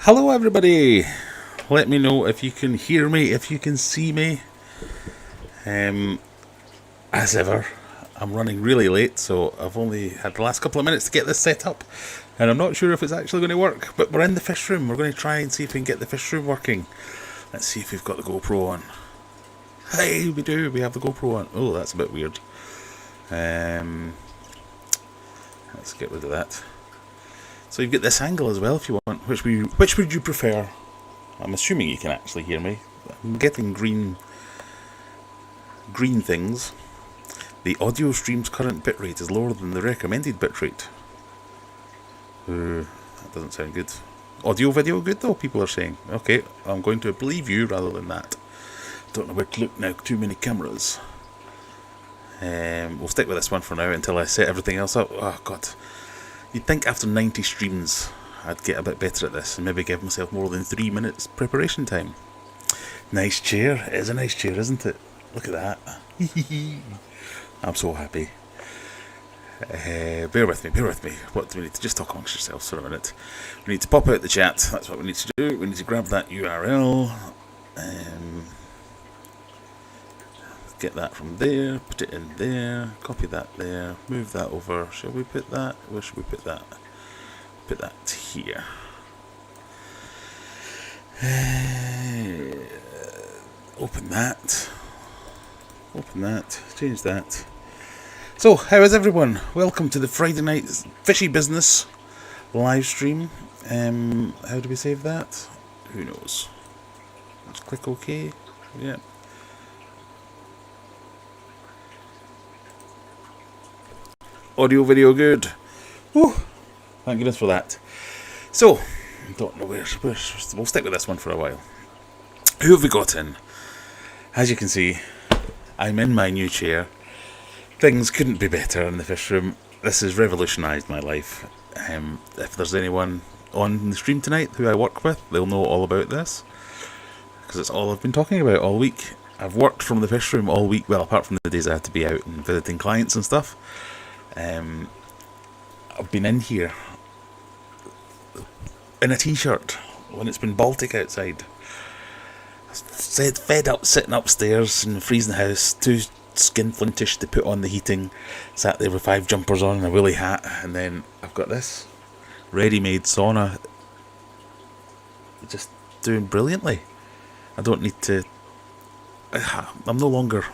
Hello everybody! Let me know if you can hear me, if you can see me. As ever, I'm running really late, so I've only had the last couple of minutes to get this set up, and I'm not sure if it's actually going to work, but we're in the fish room. We're going to try and see if we can get the fish room working. Let's see if we've got the GoPro on. Hey, we do, we have the GoPro on. Oh, that's a bit weird. Let's get rid of that. So you get this angle as well if you want. Which would you prefer? I'm assuming you can actually hear me. I'm getting green things. The audio stream's current bitrate is lower than the recommended bitrate. That doesn't sound good. Audio video good though, people are saying. Okay, I'm going to believe you rather than that. Don't know where to look now, too many cameras. We'll stick with this one for now until I set everything else up. Oh god. You'd think after 90 streams I'd get a bit better at this and maybe give myself more than 3 minutes preparation time. Nice chair. It is a nice chair, isn't it? Look at that. I'm so happy. Bear with me. What do we need to just talk amongst yourselves for a minute? We need to pop out the chat. That's what we need to do. We need to grab that URL. Get that from there, put it in there, copy that there, move that over. Shall we put that? Where should we put that? Put that here. Open that, change that. So, how is everyone? Welcome to the Friday night Fishy Business live stream. How do we save that? Who knows? Let's click OK. Yeah. Audio, video, good. Whew. Thank goodness for that. So, I don't know where. We'll stick with this one for a while. Who have we got in? As you can see, I'm in my new chair. Things couldn't be better in the fish room. This has revolutionised my life. If there's anyone on the stream tonight who I work with, they'll know all about this. Because it's all I've been talking about all week. I've worked from the fish room all week, well, apart from the days I had to be out and visiting clients and stuff. I've been in here in a t-shirt when it's been Baltic outside. Fed up sitting upstairs in the freezing house, too skinflintish to put on the heating. Sat there with 5 jumpers on and a woolly hat, and then I've got this ready-made sauna just doing brilliantly. I don't need to. I'm no longer.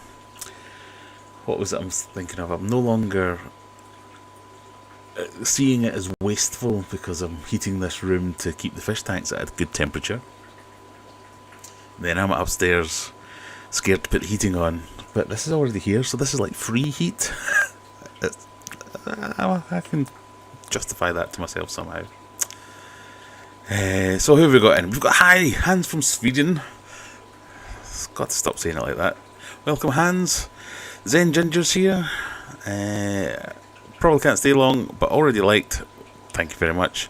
What was it I'm thinking of? I'm no longer seeing it as wasteful because I'm heating this room to keep the fish tanks at a good temperature. Then I'm upstairs scared to put the heating on, but this is already here, so this is like free heat. I can justify that to myself somehow. So who have we got in? We've got Hans from Sweden. Got to stop saying it like that. Welcome, Hans. Zen Ginger's here. Probably can't stay long, but already liked. Thank you very much.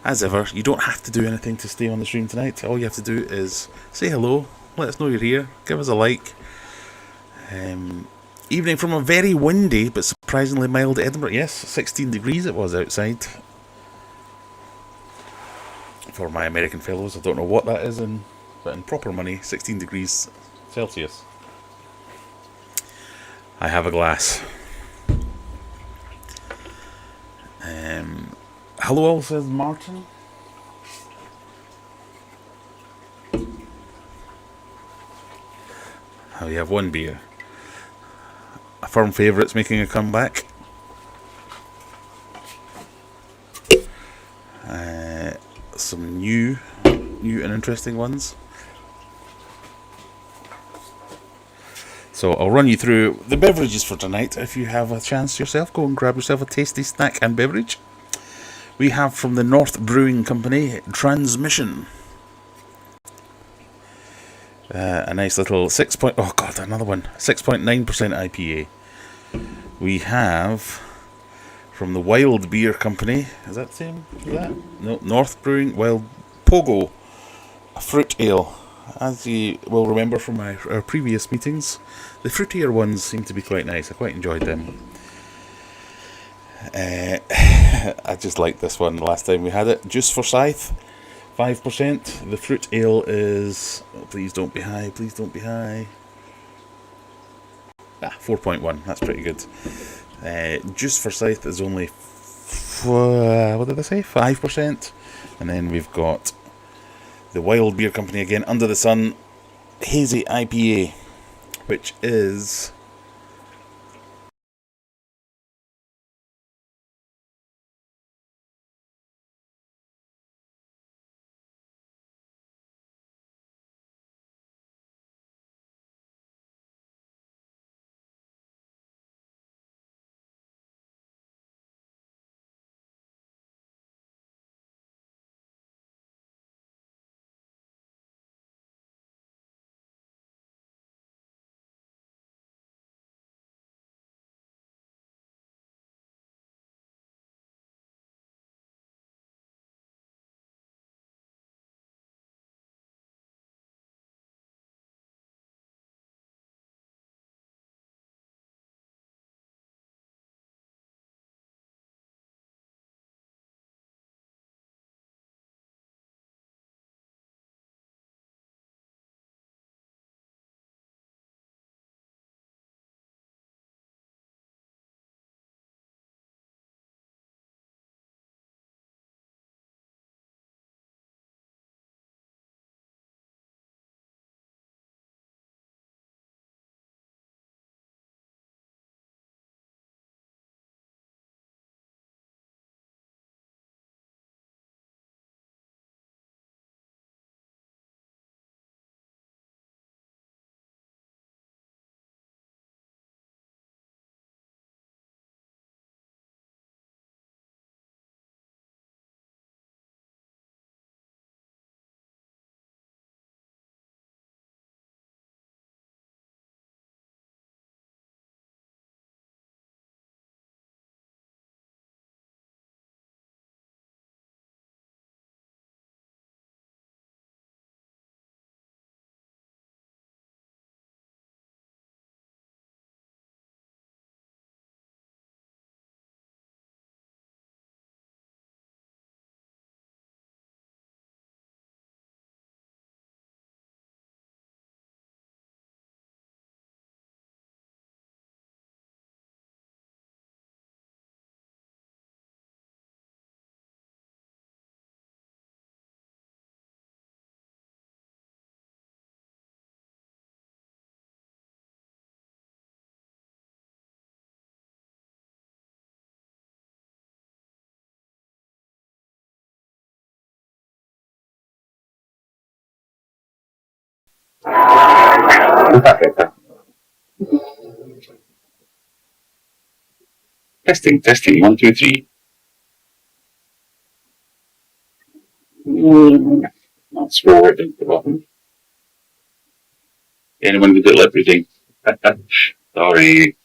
As ever, you don't have to do anything to stay on the stream tonight. All you have to do is say hello, let us know you're here, give us a like. Evening from a very windy but surprisingly mild Edinburgh. Yes, 16 degrees it was outside. For my American fellows, I don't know what that is but in proper money, 16 degrees Celsius. I have a glass. Hello all, says Martin. Oh, you have one beer. A firm favourite's making a comeback. Some new and interesting ones. So I'll run you through the beverages for tonight. If you have a chance yourself, go and grab yourself a tasty snack and beverage. We have from the North Brewing Company, Transmission. A nice little 6.9% IPA. We have from the Wild Beer Company, is that the same? Is that? No, North Brewing, Wild Pogo, a fruit ale. As you will remember from our previous meetings, the fruitier ones seem to be quite nice. I quite enjoyed them. I just liked this one the last time we had it. Juice Forsyth, 5%. The fruit ale is... Oh, please don't be high, please don't be high. 4.1, that's pretty good. Juice Forsyth is only... what did I say? 5%. And then we've got the Wild Beer Company again, Under the Sun Hazy IPA, which is... Testing, testing, 1, 2, 3. I'll scroll right down to the bottom. Anyone with little everything. Sorry.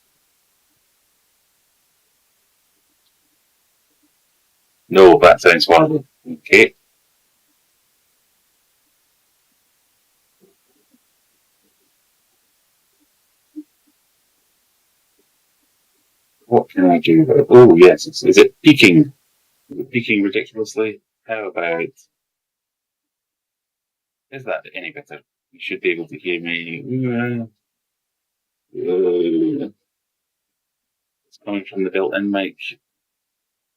No, that sounds horrible. Okay. What can I do? Oh, yes. Is it peaking? Is it peaking ridiculously? How about... Is that any better? You should be able to hear me. It's coming from the built-in mic.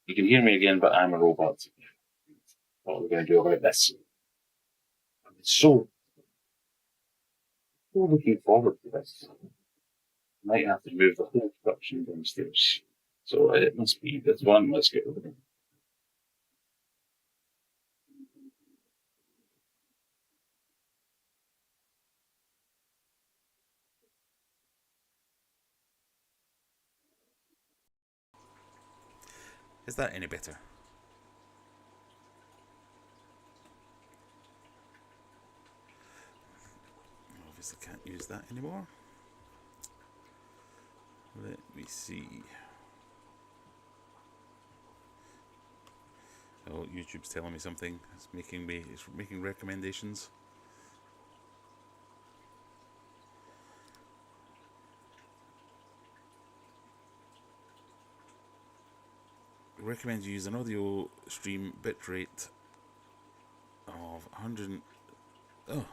You can hear me again, but I'm a robot. What are we going to do about this? I'm so looking forward to this. I might have to move the whole production downstairs. So it must be this one. Let's get rid of it. Is that any better? Obviously can't use that anymore. Let me see. Oh, YouTube's telling me something. It's making recommendations. Recommends you use an audio stream bitrate of 100. Oh,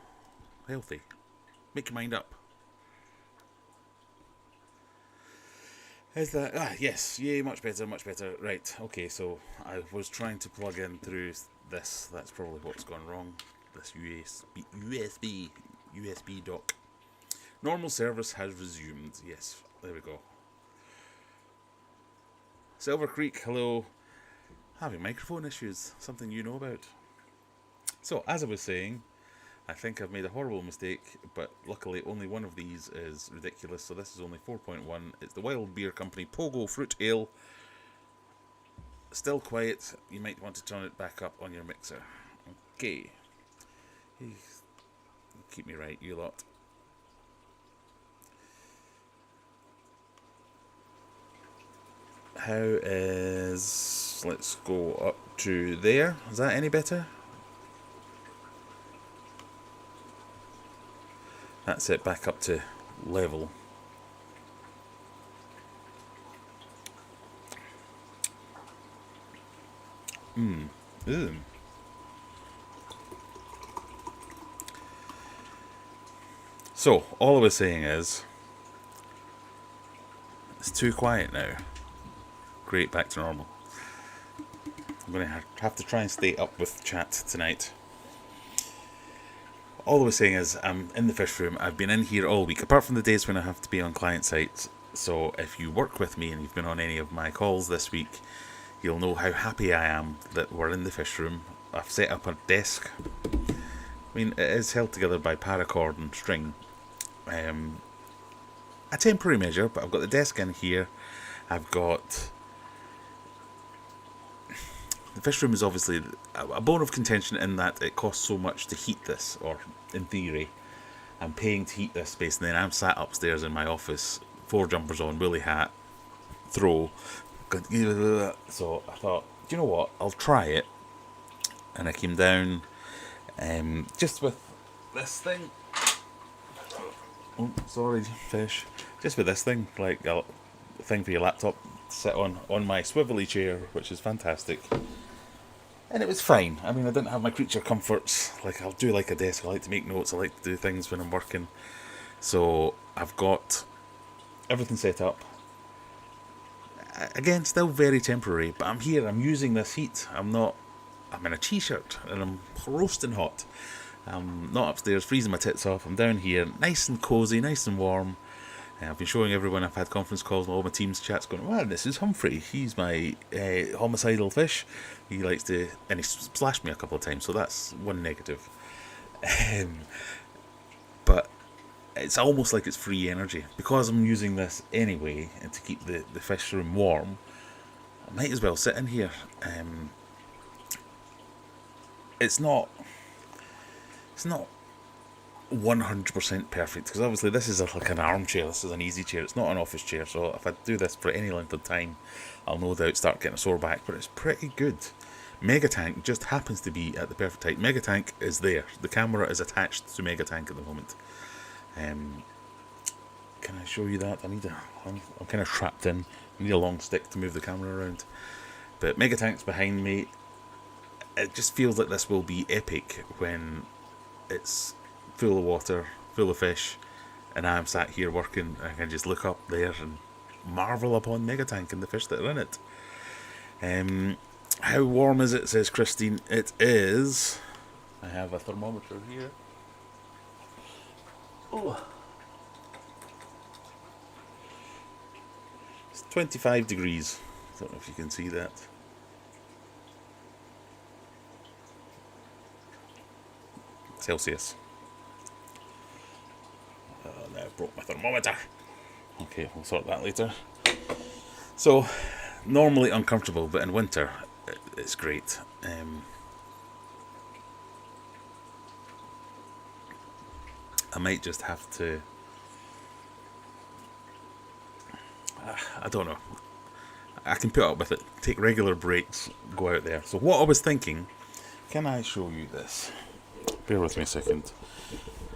healthy. Make your mind up. Is that... yes. Yay, much better, much better. Right, okay, so I was trying to plug in through this. That's probably what's gone wrong. This USB dock. Normal service has resumed. Yes, there we go. Silver Creek, hello. Having microphone issues, something you know about. So, as I was saying, I think I've made a horrible mistake, but luckily only one of these is ridiculous, so this is only 4.1. It's the Wild Beer Company Pogo Fruit Ale. Still quiet, you might want to turn it back up on your mixer. Okay. Keep me right, you lot. How is... let's go up to there. Is that any better? That's it, back up to level. Ew. So, all I was saying is, it's too quiet now. Great, back to normal. I'm going to have to try and stay up with chat tonight. All I was saying is, I'm in the fish room. I've been in here all week, apart from the days when I have to be on client sites. So if you work with me and you've been on any of my calls this week, you'll know how happy I am that we're in the fish room. I've set up a desk. I mean, it is held together by paracord and string. A temporary measure, but I've got the desk in here. I've got... The fish room is obviously a bone of contention in that it costs so much to heat this, or in theory, I'm paying to heat this space, and then I'm sat upstairs in my office, 4 jumpers on, woolly hat, throw. So I thought, do you know what, I'll try it. And I came down just with this thing. Oh, sorry, fish. Just with this thing, like a thing for your laptop to sit on my swivelly chair, which is fantastic. And it was fine. I mean, I didn't have my creature comforts. Like, I'll do like a desk. I like to make notes. I like to do things when I'm working. So, I've got everything set up. Again, still very temporary. But I'm here. I'm using this heat. I'm in a t-shirt. And I'm roasting hot. I'm not upstairs freezing my tits off. I'm down here. Nice and cosy. Nice and warm. I've been showing everyone. I've had conference calls and all my team's chats going, wow, this is Humphrey. He's my homicidal fish. He likes to... And he splashed me a couple of times, so that's one negative. But it's almost like it's free energy. Because I'm using this anyway, and to keep the fish room warm, I might as well sit in here. It's not 100% perfect, because obviously this is like an armchair, this is an easy chair, it's not an office chair, so if I do this for any length of time, I'll no doubt start getting a sore back, but it's pretty good. Megatank just happens to be at the perfect height. Megatank is there, the camera is attached to Megatank at the moment. Can I show you that? I'm kind of trapped in. I need a long stick to move the camera around. But mega tanks behind me. It just feels like this will be epic when it's full of water, full of fish, and I'm sat here working. I can just look up there and marvel upon Megatank and the fish that are in it. How warm is it, says Christine. It is. I have a thermometer here. Oh. It's 25 degrees. I don't know if you can see that. Celsius. Now I've broke my thermometer. Okay, we'll sort that later. So, normally uncomfortable, but in winter, it's great. I might just have to... I don't know. I can put up with it. Take regular breaks, go out there. So what I was thinking, can I show you this? Bear with me a second.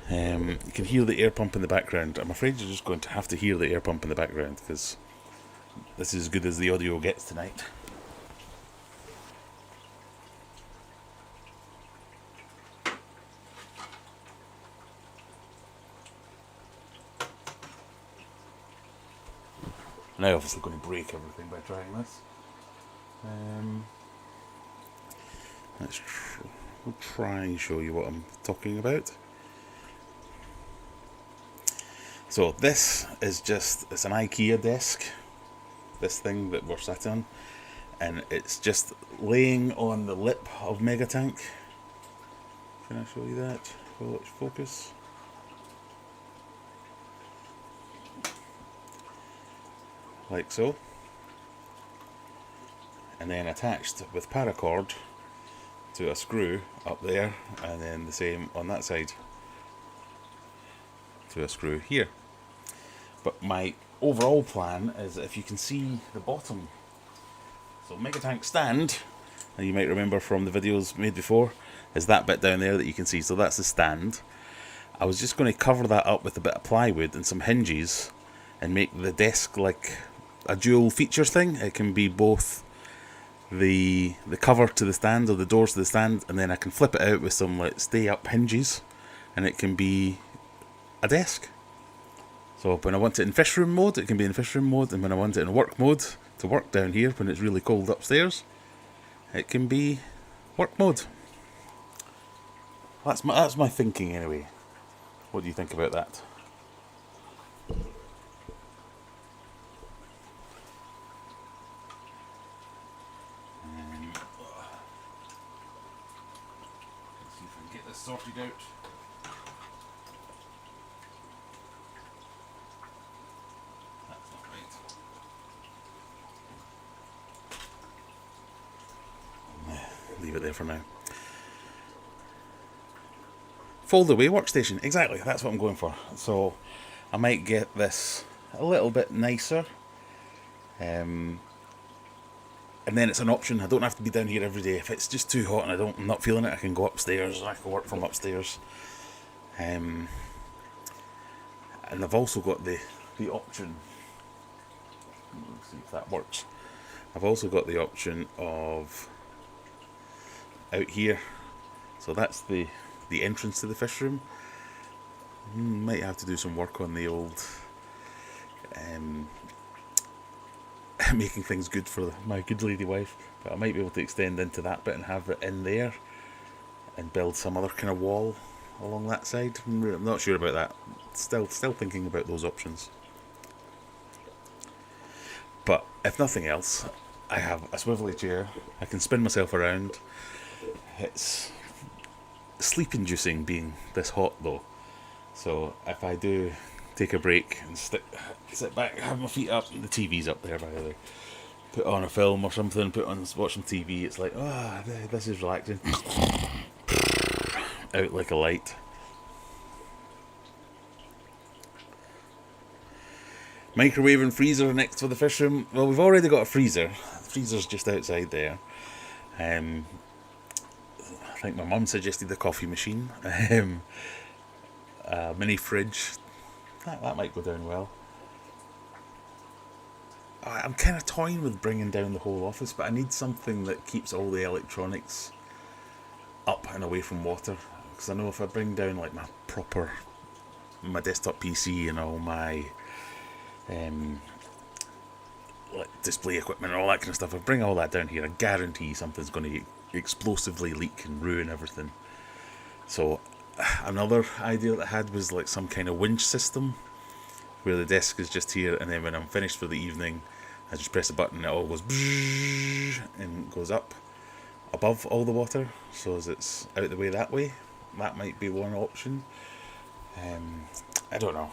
You can hear the air pump in the background. I'm afraid you're just going to have to hear the air pump in the background because this is as good as the audio gets tonight. Now obviously going to break everything by trying this. We'll try and show you what I'm talking about. So this is it's an IKEA desk, this thing that we're sat on, and it's just laying on the lip of Megatank. Can I show you that? Will it focus? Like so. And then attached with paracord to a screw up there, and then the same on that side to a screw here. But my overall plan is, if you can see the bottom, so Megatank stand, and you might remember from the videos made before, is that bit down there that you can see. So that's the stand. I was just going to cover that up with a bit of plywood and some hinges and make the desk like a dual feature thing. It can be both the cover to the stand or the doors to the stand, and then I can flip it out with some like stay up hinges, and it can be a desk. So when I want it in fish room mode, it can be in fish room mode, and when I want it in work mode, to work down here when it's really cold upstairs, it can be work mode. That's my thinking anyway. What do you think about that? Let's see if I can get this sorted out. Leave it there for now. Fold away workstation, exactly, that's what I'm going for. So I might get this a little bit nicer, and then it's an option. I don't have to be down here every day. If it's just too hot and I'm not feeling it, I can go upstairs and I can work from upstairs. And I've also got the option, let's see if that works. I've also got the option of out here, so that's the entrance to the fish room. Might have to do some work on the old making things good for my good lady wife, but I might be able to extend into that bit and have it in there and build some other kind of wall along that side. I'm not sure about that. Still thinking about those options. But if nothing else, I have a swivelly chair. I can spin myself around. It's sleep inducing being this hot though, so if I do take a break and sit back, have my feet up, the TV's up there by the way, put on a film or something, watch some TV, it's like, this is relaxing. Out like a light. Microwave and freezer next to the fish room. Well, we've already got a freezer. The freezer's just outside there. I think my mum suggested the coffee machine. Mini fridge. That might go down well. I'm kind of toying with bringing down the whole office, but I need something that keeps all the electronics up and away from water. Because I know if I bring down like my desktop PC and all my like display equipment and all that kind of stuff, if I bring all that down here, I guarantee something's going to explosively leak and ruin everything. So another idea that I had was like some kind of winch system where the desk is just here, and then when I'm finished for the evening, I just press a button and it all goes and goes up above all the water, so as it's out the way that way. That might be one option. I don't know.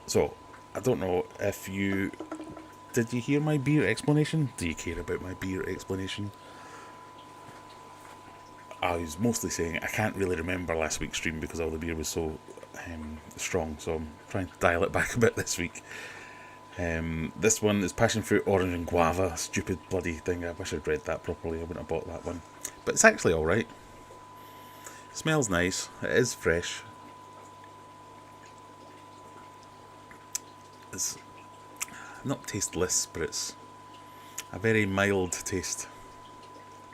So I don't know if you did you hear my beer explanation? Do you care about my beer explanation? I was mostly saying I can't really remember last week's stream because all the beer was so strong, so I'm trying to dial it back a bit this week. This one is passion fruit, orange and guava. Stupid bloody thing. I wish I'd read that properly. I wouldn't have bought that one. But it's actually alright. Smells nice. It is fresh. It's not tasteless, but it's a very mild taste.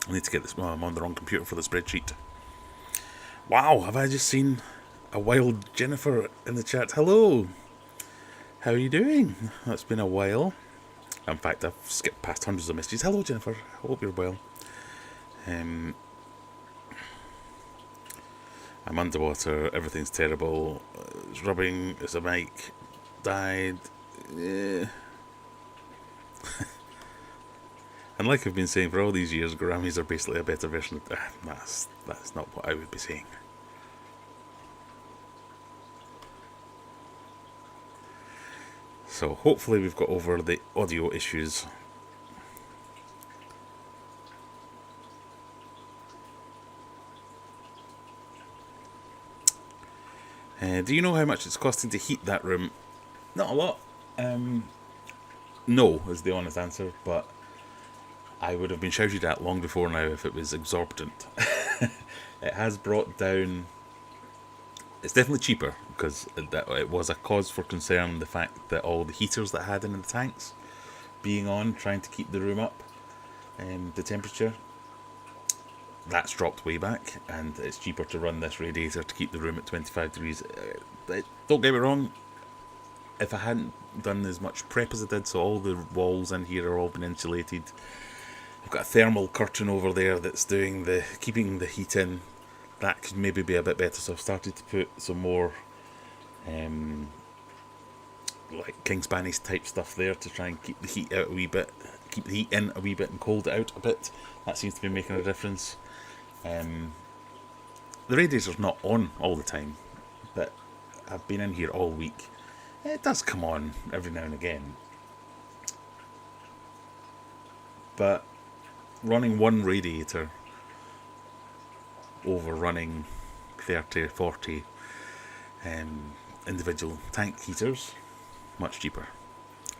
I need to get this. Well, I'm on the wrong computer for the spreadsheet. Wow, have I just seen a wild Jennifer in the chat? Hello. How are you doing? It's been a while. In fact, I've skipped past hundreds of messages. Hello, Jennifer. I hope you're well. I'm underwater. Everything's terrible. It's rubbing. It's a mic. Died. And like I've been saying for all these years, Gouramis are basically a better version of... That's not what I would be saying. So hopefully we've got over the audio issues. Do you know how much it's costing to heat that room? Not a lot. No, is the honest answer, but I would have been shouted at long before now if it was exorbitant. It has brought down... It's definitely cheaper, because it was a cause for concern, the fact that all the heaters that I had in the tanks being on, trying to keep the room up, the temperature, that's dropped way back, and it's cheaper to run this radiator to keep the room at 25 degrees. Don't get me wrong, if I hadn't done as much prep as I did, so all the walls in here are all been insulated. I've got a thermal curtain over there that's doing keeping the heat in. That could maybe be a bit better, so I've started to put some more like King Spanish type stuff there to try and keep the heat out a wee bit, keep the heat in a wee bit and cold it out a bit. That seems to be making a difference. The radiator's not on all the time, but I've been in here all week. It does come on every now and again, but running one radiator over running 30, 40 individual tank heaters, much cheaper.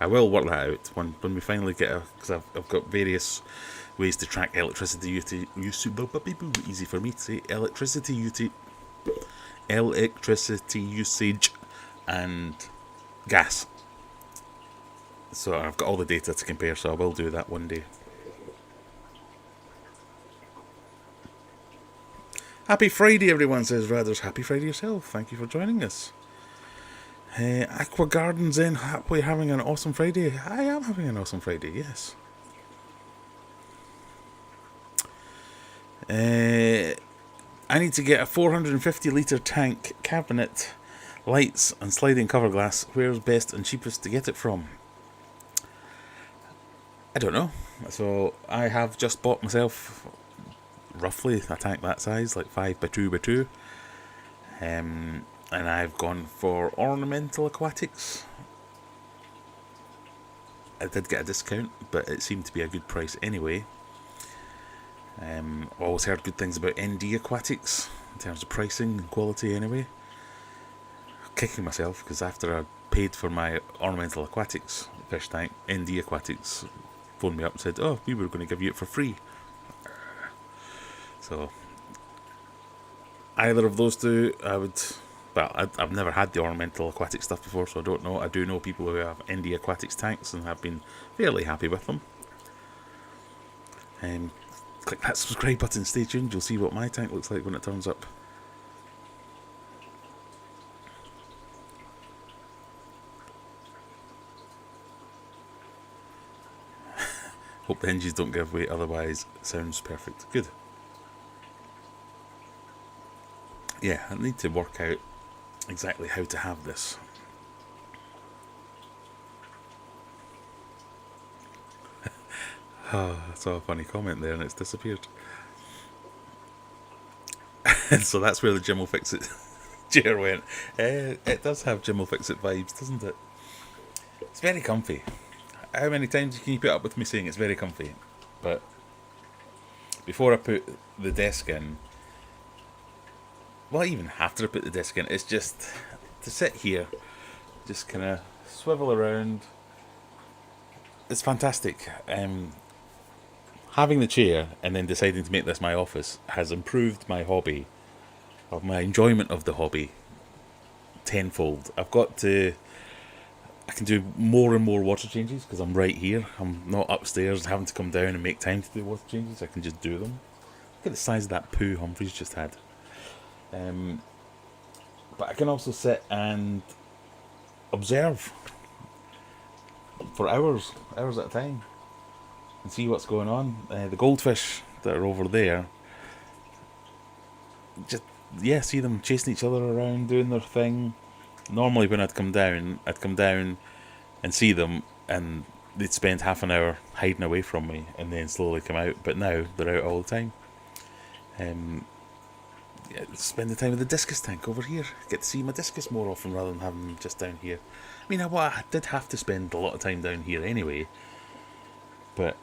I will work that out when we finally get because I've got various ways to track electricity usage. Easy for me to say. Electricity usage and gas. So I've got all the data to compare, so I will do that one day. Happy Friday, everyone, says Rathers. Happy Friday yourself. Thank you for joining us. Aqua Gardens in. We're having an awesome Friday. I am having an awesome Friday, yes. I need to get a 450 litre tank, cabinet, lights and sliding cover glass. Where's best and cheapest to get it from? I don't know. So I have just bought myself roughly a tank that size, like 5 by 2 by 2. And I've gone for Ornamental Aquatics. I did get a discount, but it seemed to be a good price anyway. Always heard good things about ND Aquatics in terms of pricing and quality anyway. Kicking myself because after I paid for my Ornamental Aquatics fish tank, ND Aquatics phoned me up and said, oh, we were going to give you it for free. So either of those two I would Well, I've never had the ornamental aquatic stuff before, so I don't know. I do know people who have indie aquatics tanks and have been fairly happy with them. Click that subscribe button, stay tuned, you'll see what my tank looks like when it turns up. Hope the hinges don't give way, otherwise it sounds perfect. Good. Yeah, I need to work out exactly how to have this. Oh, I saw a funny comment there and it's disappeared. So that's where the Jim will fix it chair went. It does have Jim will fix it vibes, doesn't it? It's very comfy. How many times can you put up with me saying it's very comfy? But before I put the desk in, well, even after I put the desk in, it's just to sit here, just kind of swivel around. It's fantastic. Having the chair and then deciding to make this my office has improved my hobby, or my enjoyment of the hobby, tenfold. I can do more and more water changes because I'm right here. I'm not upstairs having to come down and make time to do water changes. I can just do them. Look at the size of that poo Humphrey's just had. But I can also sit and observe for hours at a time and see what's going on. The goldfish that are over there, just see them chasing each other around, doing their thing. Normally when I'd come down and see them, and they'd spend half an hour hiding away from me and then slowly come out. But now they're out all the time. Spend the time with the discus tank over here. Get to see my discus more often rather than having them just down here. I mean, I did have to spend a lot of time down here anyway, but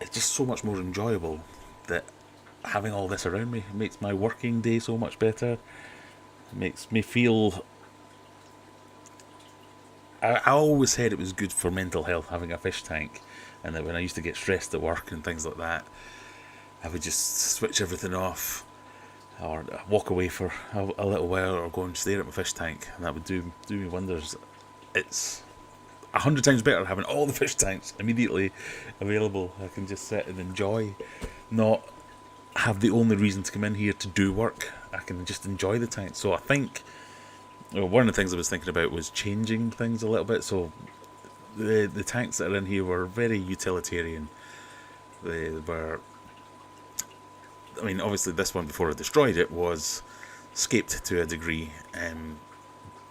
it's just so much more enjoyable that having all this around me makes my working day so much better. It makes me feel... I always said it was good for mental health having a fish tank, and that when I used to get stressed at work and things like that, I would just switch everything off or walk away for a little while or go and stare at my fish tank, and that would do me wonders. It's 100 times better having all the fish tanks immediately available. I can just sit and enjoy, not have the only reason to come in here to do work. I can just enjoy the tank. So I think one of the things I was thinking about was changing things a little bit. So the tanks that are in here were very utilitarian. They were... I mean, obviously this one before I destroyed it was scaped to a degree,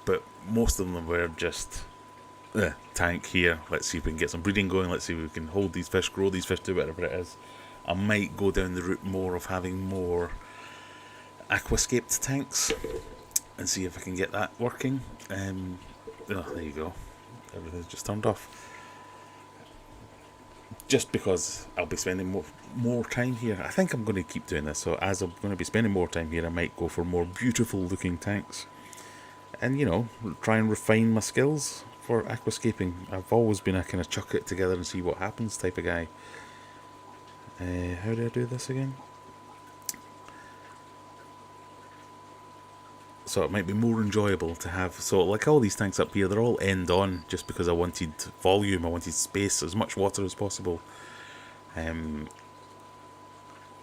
but most of them were just tank here, let's see if we can get some breeding going, let's see if we can hold these fish, grow these fish to whatever it is. I might go down the route more of having more aquascaped tanks and see if I can get that working. There you go, everything's just turned off. Just because I'll be spending more time here. I think I'm going to keep doing this, so as I'm going to be spending more time here, I might go for more beautiful looking tanks and, try and refine my skills for aquascaping. I've always been a kind of chuck it together and see what happens type of guy. How do I do this again? So it might be more enjoyable to have, so like all these tanks up here, they're all end on just because I wanted volume, I wanted space, as much water as possible,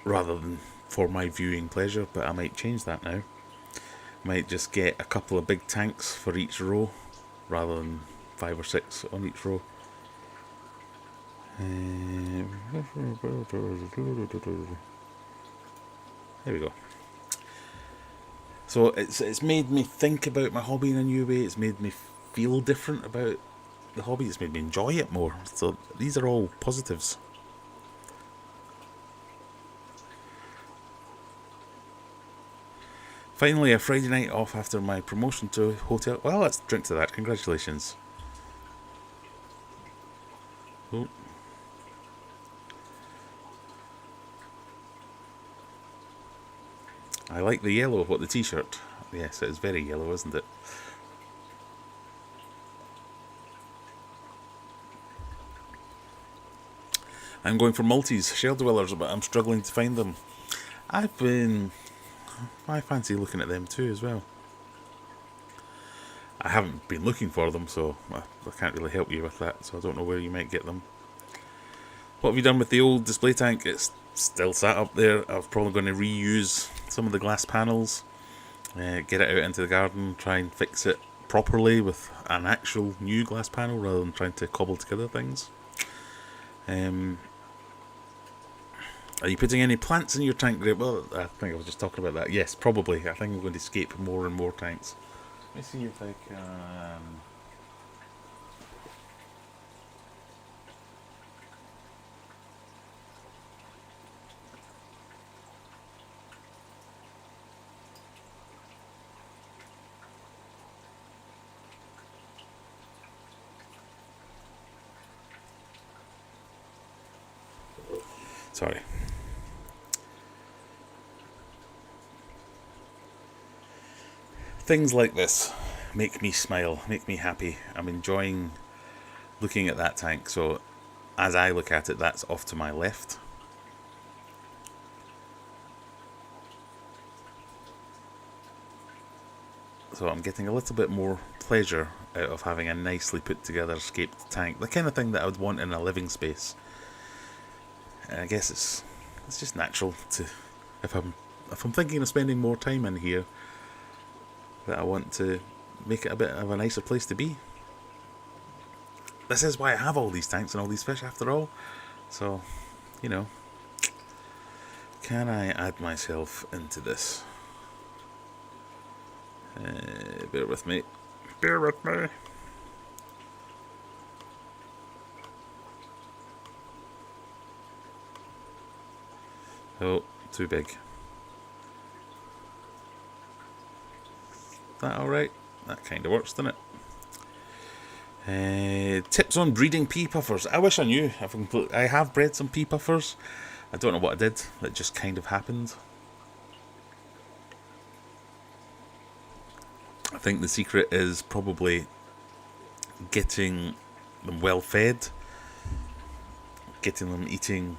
rather than for my viewing pleasure. But I might change that now. I might just get a couple of big tanks for each row rather than 5 or 6 on each row. There we go. So it's made me think about my hobby in a new way. It's made me feel different about the hobby. It's made me enjoy it more. So these are all positives. Finally, a Friday night off after my promotion to hotel. Well, let's drink to that. Congratulations. Oh. I like the yellow of what the t-shirt. Yes, it is very yellow, isn't it? I'm going for multis, shell dwellers, but I'm struggling to find them. I fancy looking at them too as well. I haven't been looking for them, so I can't really help you with that, so I don't know where you might get them. What have you done with the old display tank? It's still sat up there. I'm probably going to reuse some of the glass panels, get it out into the garden, try and fix it properly with an actual new glass panel rather than trying to cobble together things. Are you putting any plants in your tank, Grape? Well, I think I was just talking about that. Yes, probably. I think I'm going to escape more and more tanks. Let me see if I can... Sorry. Things like this make me smile, make me happy. I'm enjoying looking at that tank. So as I look at it, that's off to my left. So I'm getting a little bit more pleasure out of having a nicely put together scaped tank. The kind of thing that I would want in a living space. And I guess it's just natural to, if I'm thinking of spending more time in here, that I want to make it a bit of a nicer place to be. This is why I have all these tanks and all these fish after all. So, you know, can I add myself into this? Bear with me. Bear with me. Oh, too big. That alright? That kind of works, doesn't it? Tips on breeding pea puffers. I wish I knew. I have bred some pea puffers. I don't know what I did. That just kind of happened. I think the secret is probably getting them well fed, getting them eating,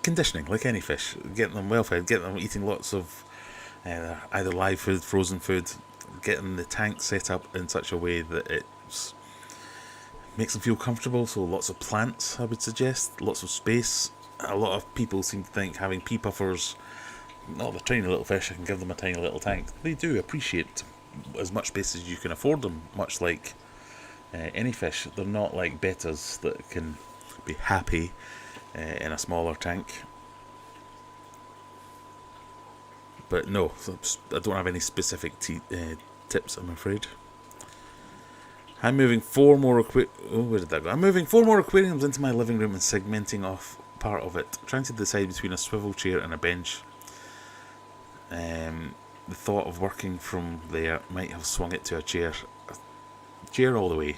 conditioning like any fish, getting them well fed, getting them eating lots of either live food, frozen food, getting the tank set up in such a way that it makes them feel comfortable. So lots of plants, I would suggest, lots of space. A lot of people seem to think having pea puffers, oh, they're tiny little fish, I can give them a tiny little tank. They do appreciate as much space as you can afford them, much like any fish. They're not like bettas that can be happy in a smaller tank. But no, I don't have any specific tips, I'm afraid. I'm moving 4 more where did that go? I'm moving 4 more aquariums into my living room and segmenting off part of it, trying to decide between a swivel chair and a bench. The thought of working from there might have swung it to a chair all the way.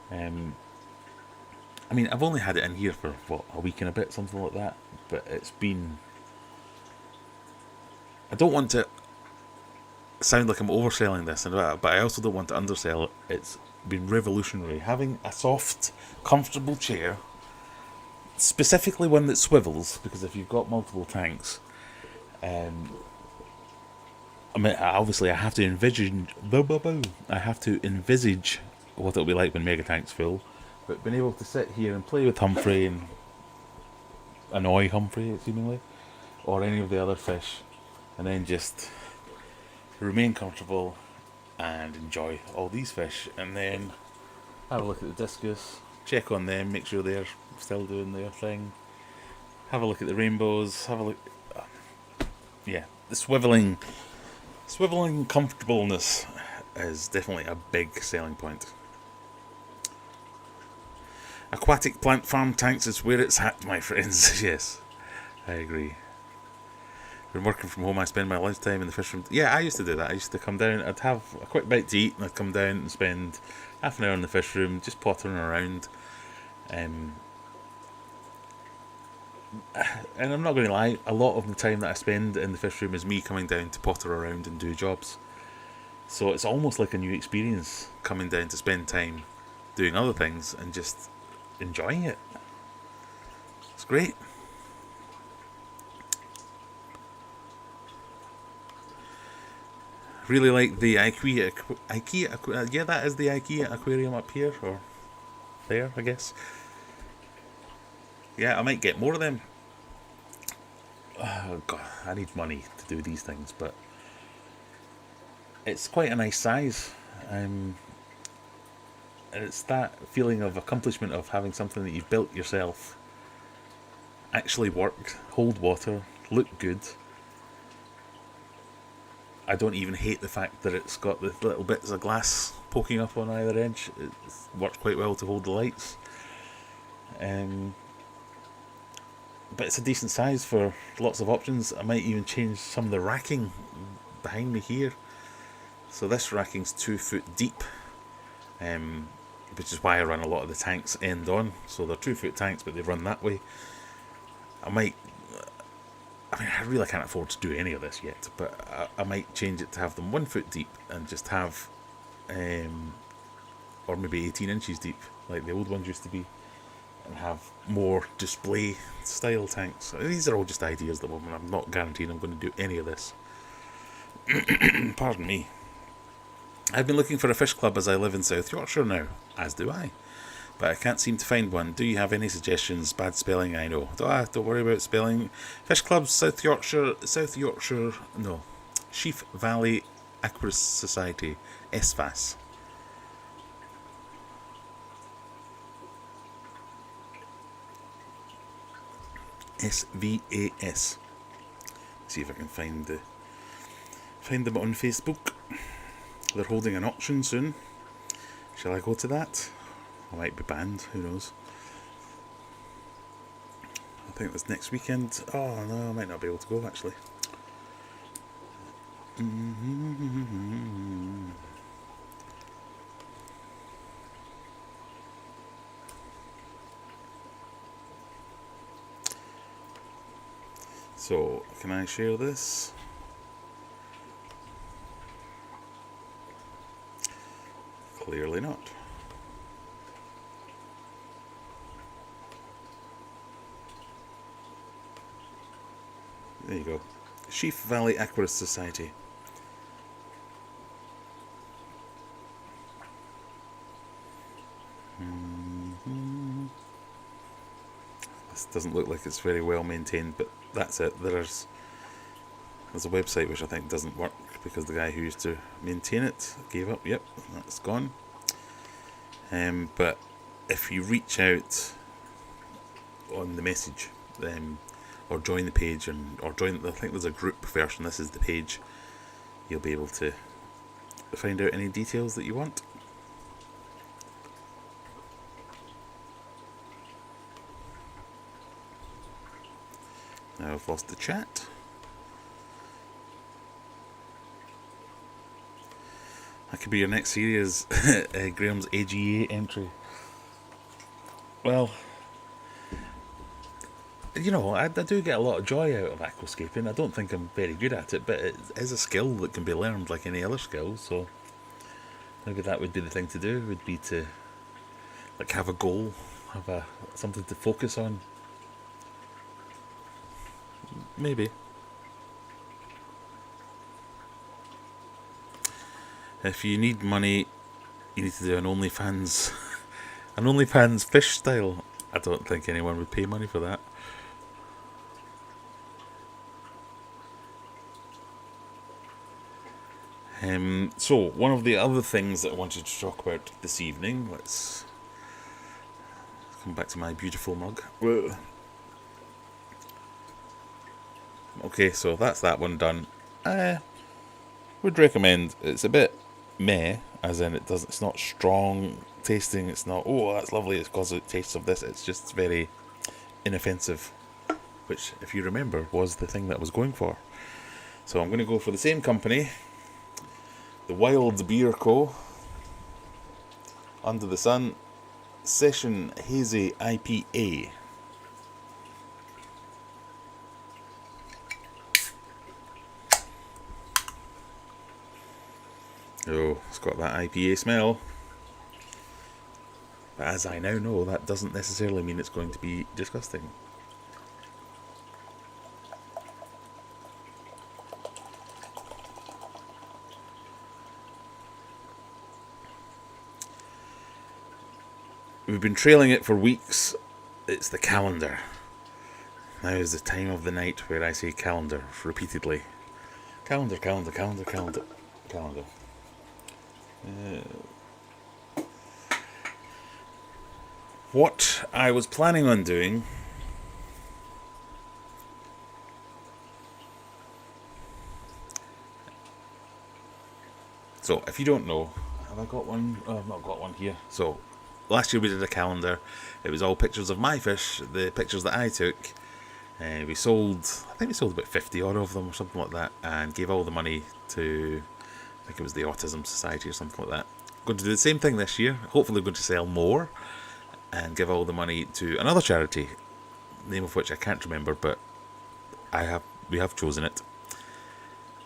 I mean, I've only had it in here for a week and a bit, something like that, but it's been, I don't want to sound like I'm overselling this, but I also don't want to undersell it. It's been revolutionary. Having a soft, comfortable chair, specifically one that swivels, because if you've got multiple tanks, I mean, obviously I have to envisage what it'll be like when Mega Tank's full, but being able to sit here and play with Humphrey and annoy Humphrey, seemingly, or any of the other fish, and then just remain comfortable and enjoy all these fish, and then have a look at the discus, check on them, make sure they're still doing their thing, have a look at the rainbows, have a look, yeah, the swiveling comfortableness is definitely a big selling point. Aquatic plant farm tanks is where it's at, my friends. Yes, I agree. When working from home, I spend my lunchtime in the fish room. Yeah, I used to do that. I used to come down, I'd have a quick bite to eat, and I'd come down and spend half an hour in the fish room, just pottering around. And I'm not going to lie, a lot of the time that I spend in the fish room is me coming down to potter around and do jobs. So it's almost like a new experience, coming down to spend time doing other things and just enjoying it. It's great. Really like the IKEA. Yeah, that is the IKEA aquarium up here, or there, I guess. Yeah, I might get more of them. Oh, God, I need money to do these things, but it's quite a nice size. It's that feeling of accomplishment of having something that you've built yourself actually work, hold water, look good. I don't even hate the fact that it's got the little bits of glass poking up on either edge. It works quite well to hold the lights. But it's a decent size for lots of options. I might even change some of the racking behind me here. So this racking's 2 foot deep, which is why I run a lot of the tanks end on. So they're 2 foot tanks, but they run that way. I really can't afford to do any of this yet, but I might change it to have them 1 foot deep and just have, or maybe 18 inches deep, like the old ones used to be, and have more display style tanks. These are all just ideas at the moment. I'm not guaranteeing I'm going to do any of this. Pardon me. I've been looking for a fish club as I live in South Yorkshire now, as do I, but I can't seem to find one. Do you have any suggestions? Bad spelling, I know. Don't worry about spelling. Fish clubs, South Yorkshire, no, Sheaf Valley Aquarium Society, SVAS. SVAS. See if I can find them on Facebook. They're holding an auction soon. Shall I go to that? I might be banned, who knows. I think that's next weekend. Oh no, I might not be able to go actually. So, can I share this? Clearly not. There you go. Sheaf Valley Aquarium Society. This doesn't look like it's very well maintained, but that's it. There's a website which I think doesn't work because the guy who used to maintain it gave up. Yep, that's gone. But if you reach out on the message, or join the page, or join, I think there's a group version, this is the page, you'll be able to find out any details that you want. Now I've lost the chat. That could be your next series, Graham's AGA entry. Well, you know, I do get a lot of joy out of aquascaping. I don't think I'm very good at it, but it is a skill that can be learned like any other skill, so maybe that would be the thing to do, would be to like have a goal, have something to focus on. Maybe. If you need money, you need to do an OnlyFans fish style. I don't think anyone would pay money for that. So, one of the other things that I wanted to talk about this evening, let's come back to my beautiful mug. Okay, so that's that one done. Would recommend. It's a bit meh, as in it's not strong tasting, it's not, oh, that's lovely, it's because it tastes of this, it's just very inoffensive, which, if you remember, was the thing that I was going for. So I'm going to go for the same company, the Wild Beer Co. Under the Sun Session Hazy IPA. Oh, it's got that IPA smell. But as I now know, that doesn't necessarily mean it's going to be disgusting. we've been trailing it for weeks. It's the calendar. Now is the time of the night where I say calendar repeatedly. Calendar, calendar, calendar, calendar, calendar. What I was planning on doing. So, if you don't know, have I got one? Oh, I've not got one here. So, last year we did a calendar. It was all pictures of my fish, the pictures that I took. I think we sold about 50 odd of them or something like that, and gave all the money to, I think it was the Autism Society or something like that. Going to do the same thing this year. Hopefully, going to sell more and give all the money to another charity, name of which I can't remember, but we have chosen it.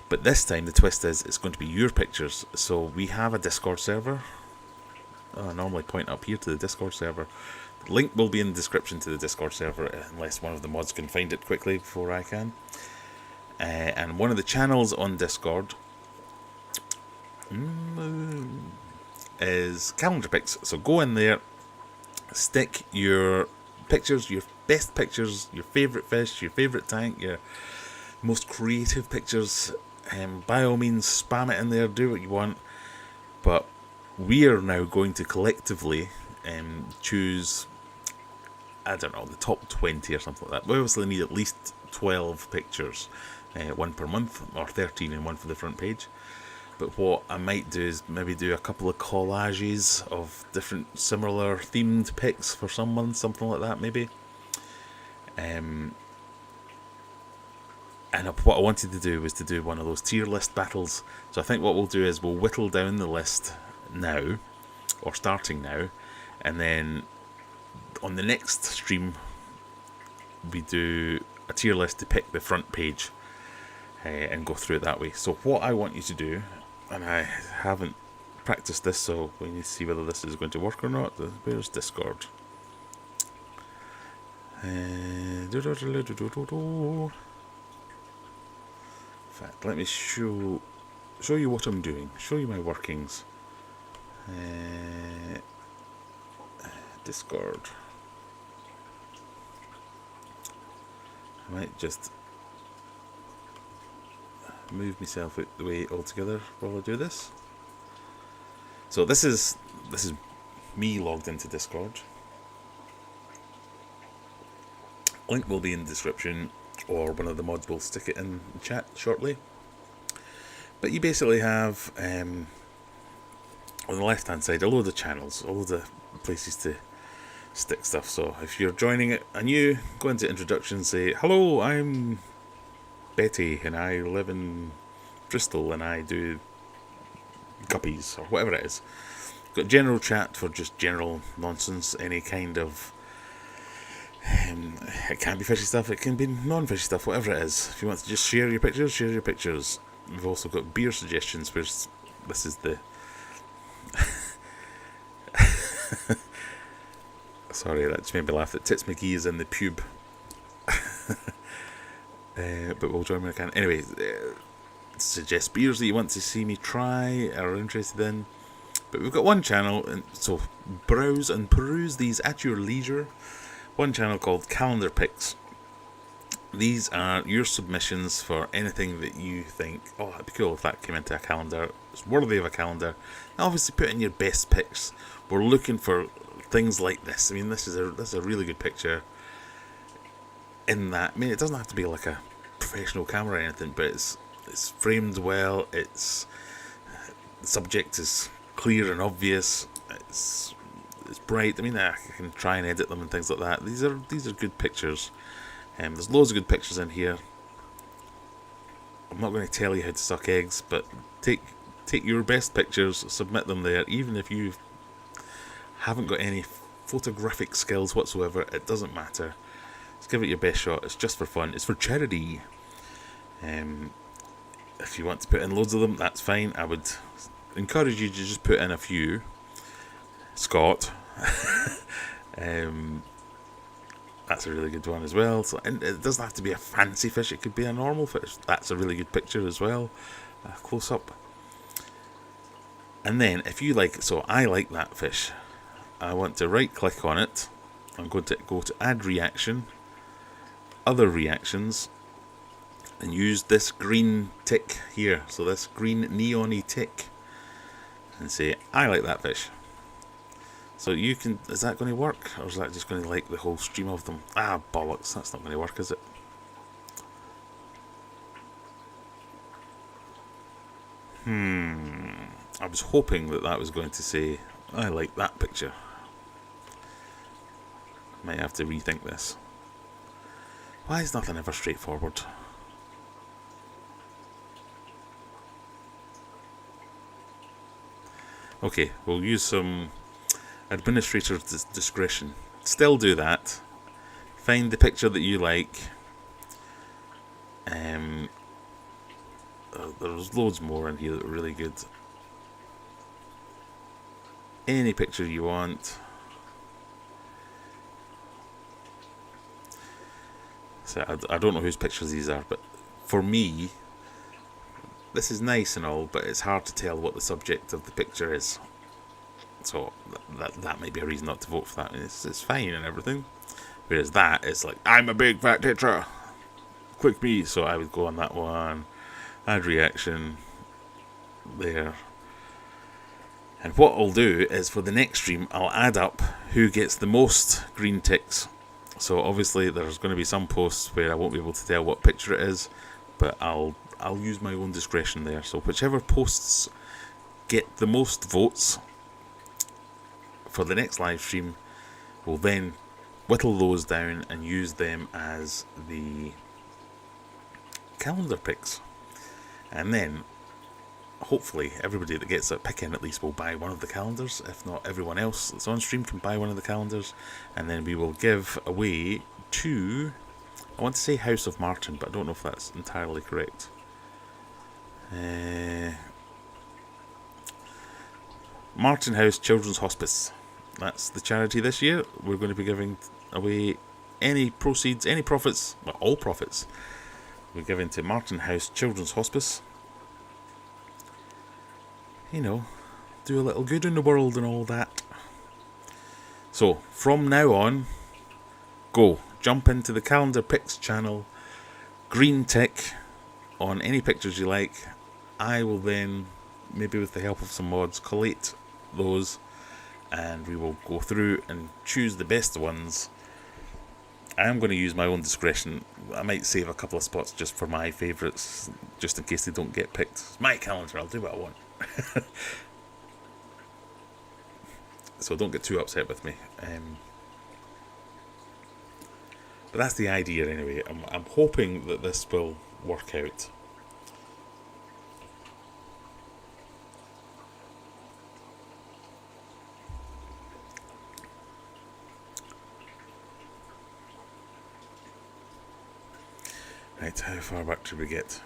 But this time the twist is it's going to be your pictures. So we have a Discord server. I normally point up here to the Discord server. The link will be in the description to the Discord server, unless one of the mods can find it quickly before I can. And one of the channels on Discord is Calendar Pics. So go in there, stick your pictures, your best pictures, your favourite fish, your favourite tank, your most creative pictures. By all means, spam it in there, do what you want. But we are now going to collectively choose, I don't know, the top 20 or something like that. We obviously need at least 12 pictures, one per month, or 13 and one for the front page. But what I might do is maybe do a couple of collages of different similar themed pics for someone, something like that maybe. And what I wanted to do was to do one of those tier list battles. So I think what we'll do is we'll whittle down the list now, or starting now, and then on the next stream we do a tier list to pick the front page and go through it that way. So what I want you to do, and I haven't practiced this, so we need to see whether this is going to work or not. Where's Discord? In fact, let me show you what I'm doing. Show you my workings. Discord. I might just move myself out the way altogether while I do this. So this is me logged into Discord. Link will be in the description, or one of the mods will stick it in the chat shortly. But you basically have on the left hand side a load of channels, a load of places to stick stuff. So if you're joining it anew, go into introduction, say hello, I'm Betty and I live in Bristol and I do guppies, or whatever it is. Got general chat for just general nonsense, any kind of it can be fishy stuff, it can be non-fishy stuff, whatever it is. If you want to just share your pictures, share your pictures. We've also got beer suggestions, where this is the sorry, that just made me laugh that Tits McGee is in the pube. But we'll join when I can. Anyway, suggest beers that you want to see me try or are interested in. But we've got one channel, and so browse and peruse these at your leisure. One channel called Calendar Pics. These are your submissions for anything that you think, oh, it'd be cool if that came into a calendar. It's worthy of a calendar. And obviously, put in your best pics. We're looking for things like this. I mean, this is a really good picture. In that, I mean, it doesn't have to be like a professional camera or anything, but it's framed well. The subject is clear and obvious. It's bright. I mean, I can try and edit them and things like that. These are good pictures. There's loads of good pictures in here. I'm not going to tell you how to suck eggs, but take your best pictures, submit them there. Even if you haven't got any photographic skills whatsoever, it doesn't matter. Just give it your best shot. It's just for fun. It's for charity. If you want to put in loads of them, that's fine. I would encourage you to just put in a few. Scott. That's a really good one as well. So, and it doesn't have to be a fancy fish, it could be a normal fish. That's a really good picture as well, close up. And then if you like, so I like that fish, I want to right click on it. I'm going to go to add reaction, other reactions, and use this green tick here, so this green neon-y tick, and say I like that fish. So you can, is that going to work, or is that just going to like the whole stream of them? Ah, bollocks, that's not going to work, is it? I was hoping that that was going to say I like that picture. Might have to rethink this. Why is nothing ever straightforward? Okay, we'll use some administrator's discretion. Still do that. Find the picture that you like. There's loads more in here that are really good. Any picture you want. So I don't know whose pictures these are, but for me, this is nice and all, but it's hard to tell what the subject of the picture is. So that might be a reason not to vote for that. It's fine and everything. Whereas that, it's like, I'm a big fat tetra. Click me. So I would go on that one. Add reaction. There. And what I'll do is for the next stream, I'll add up who gets the most green ticks. So obviously there's going to be some posts where I won't be able to tell what picture it is, but I'll use my own discretion there. So whichever posts get the most votes for the next live stream, we'll then whittle those down and use them as the calendar picks. And then hopefully everybody that gets a pick in at least will buy one of the calendars. If not, everyone else that's on stream can buy one of the calendars, and then we will give away to, I want to say House of Martin, but I don't know if that's entirely correct. Martin House Children's Hospice. That's the charity this year. We're going to be giving away any proceeds, any profits, well, all profits, we're giving to Martin House Children's Hospice. You know, do a little good in the world and all that. So, from now on, jump into the Calendar Picks channel, green tick on any pictures you like. I will then, maybe with the help of some mods, collate those, and we will go through and choose the best ones. I'm going to use my own discretion. I might save a couple of spots just for my favourites, just in case they don't get picked. It's my calendar, I'll do what I want. So don't get too upset with me. But that's the idea anyway. I'm hoping that this will work out. Right, how far back should we get?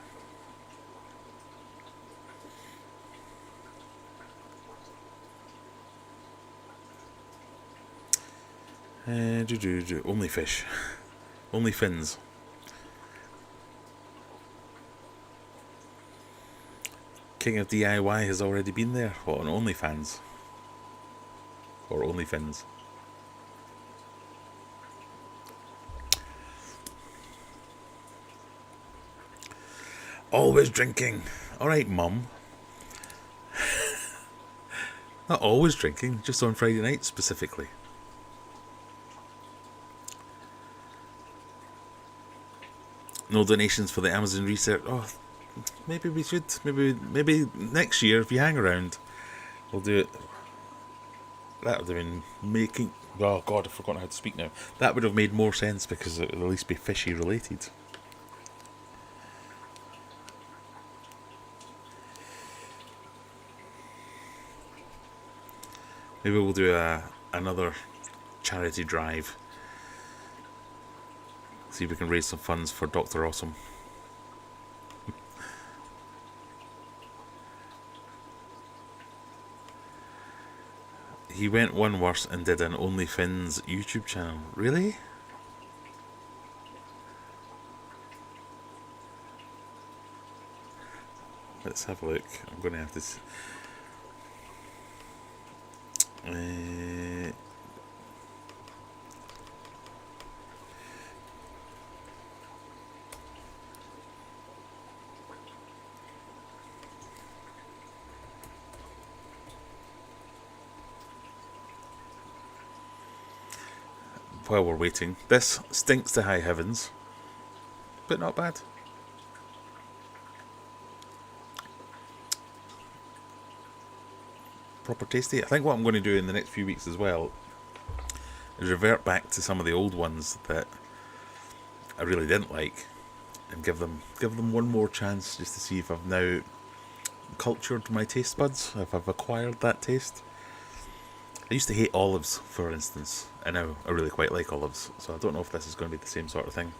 Only fish. Only fins. King of DIY has already been there. What, on OnlyFans? Or OnlyFins? Always drinking. Alright, Mum. Not always drinking, just on Friday night specifically. No donations for the Amazon research. Oh, maybe we should. Maybe next year, if you hang around, we'll do it. That would have been making... Oh God, I've forgotten how to speak now. That would have made more sense because it would at least be fishy related. Maybe we'll do another charity drive. See if we can raise some funds for Dr. Awesome. He went one worse and did an OnlyFins YouTube channel. Really? Let's have a look. I'm going to have to... while we're waiting. This stinks to high heavens, but not bad. Proper tasty. I think what I'm going to do in the next few weeks as well is revert back to some of the old ones that I really didn't like, and give them one more chance, just to see if I've now cultured my taste buds, if I've acquired that taste. I used to hate olives, for instance, and now I really quite like olives, so I don't know if this is going to be the same sort of thing.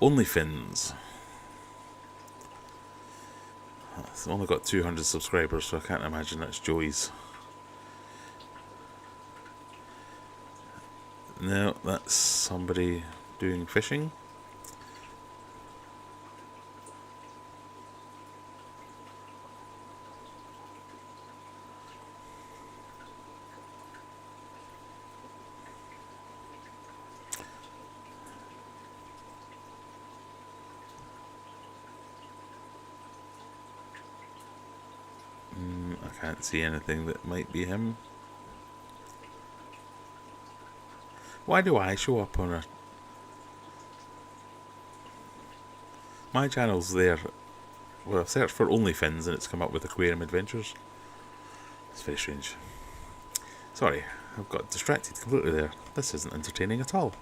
Only Fins. It's only got 200 subscribers, so I can't imagine that's Joey's. No, that's somebody doing fishing. I can't see anything that might be him. Why do I show up on my channel's there? Well, I've searched for OnlyFins and it's come up with Aquarium Adventures. It's very strange. Sorry, I've got distracted completely there. This isn't entertaining at all.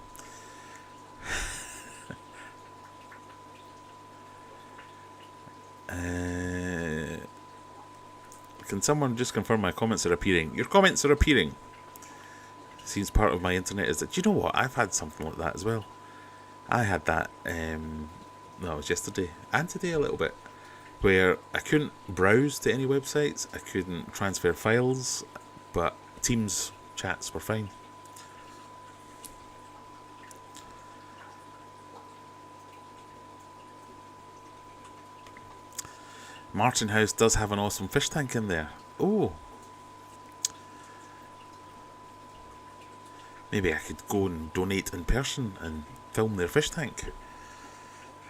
Can someone just confirm my comments are appearing? Your comments are appearing. Seems part of my internet is that. Do you know what? I've had something like that as well. I had that. No, it was yesterday and today a little bit, where I couldn't browse to any websites. I couldn't transfer files, but Teams chats were fine. Martin House does have an awesome fish tank in there. Oh. Maybe I could go and donate in person and film their fish tank.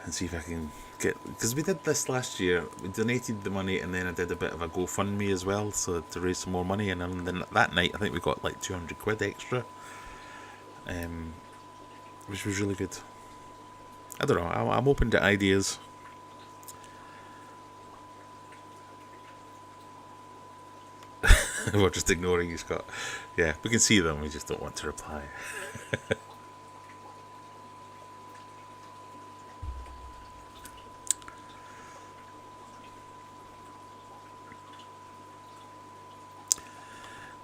And see if I can get... Because we did this last year. We donated the money and then I did a bit of a GoFundMe as well, so to raise some more money. And then that night I think we got like 200 quid extra. Which was really good. I don't know. I'm open to ideas. We're just ignoring you, Scott. Yeah, we can see them, we just don't want to reply.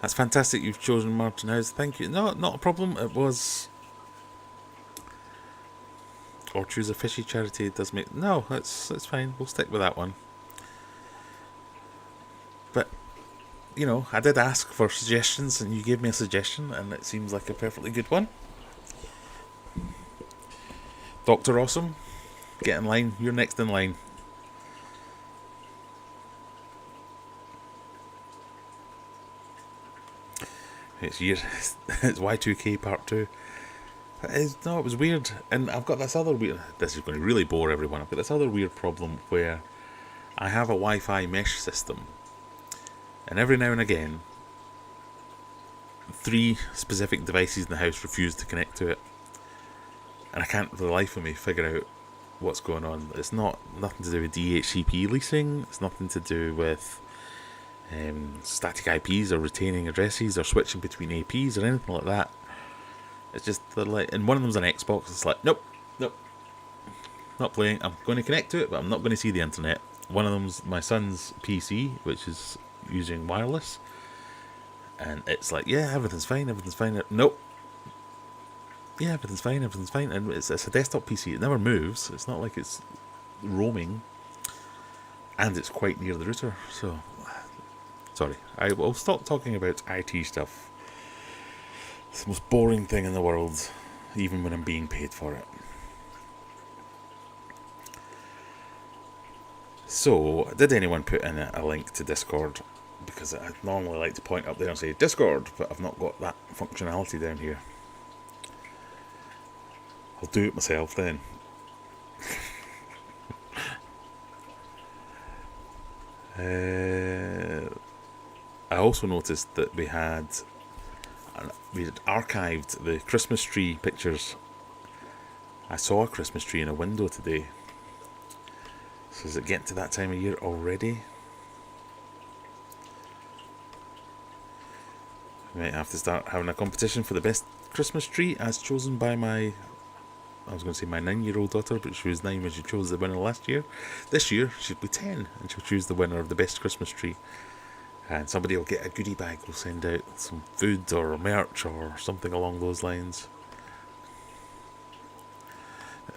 That's fantastic, you've chosen Martin House. Thank you. No, not a problem. It was... Or choose a fishy charity. It does make... No, that's fine. We'll stick with that one. But... You know, I did ask for suggestions and you gave me a suggestion and it seems like a perfectly good one. Dr. Awesome, get in line. You're next in line. It's Y2K part 2. No, it was weird. And I've got this other weird... This is going to really bore everyone. I've got this other weird problem where I have a Wi-Fi mesh system. And every now and again, 3 specific devices in the house refuse to connect to it. And I can't for the life of me figure out what's going on. It's nothing to do with DHCP leasing. It's nothing to do with static IPs or retaining addresses or switching between APs or anything like that. It's just, like, and one of them's an Xbox. It's like, nope, not playing. I'm going to connect to it, but I'm not going to see the internet. One of them's my son's PC, which is using wireless, and it's like, yeah, everything's fine. Nope. Yeah, everything's fine. And it's a desktop PC. It never moves. It's not like it's roaming, and it's quite near the router. So, sorry, I will stop talking about IT stuff. It's the most boring thing in the world, even when I'm being paid for it. So, did anyone put in a link to Discord? Because I normally like to point up there and say Discord, but I've not got that functionality down here. I'll do it myself then. I also noticed that we had we had archived the Christmas tree pictures. I saw a Christmas tree in a window today. So is it getting to that time of year already? We might have to start having a competition for the best Christmas tree as chosen by my, I was going to say my 9-year-old daughter, but she was 9 when she chose the winner last year. This year she'll be 10 and she'll choose the winner of the best Christmas tree. And somebody will get a goodie bag, will send out some food or merch or something along those lines.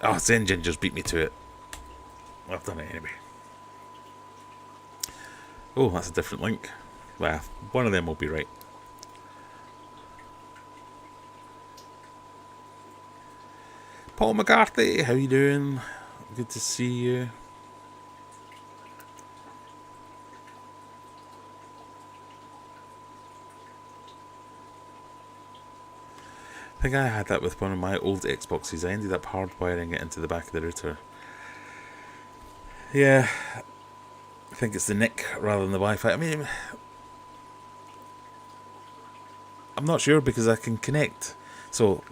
Oh, Zen Ginger's beat me to it. I've done it anyway. Oh, that's a different link. Well, one of them will be right. Paul McCarthy, how you doing? Good to see you. I think I had that with one of my old Xboxes. I ended up hardwiring it into the back of the router. Yeah, I think it's the NIC rather than the Wi-Fi. I mean, I'm not sure because I can connect. So,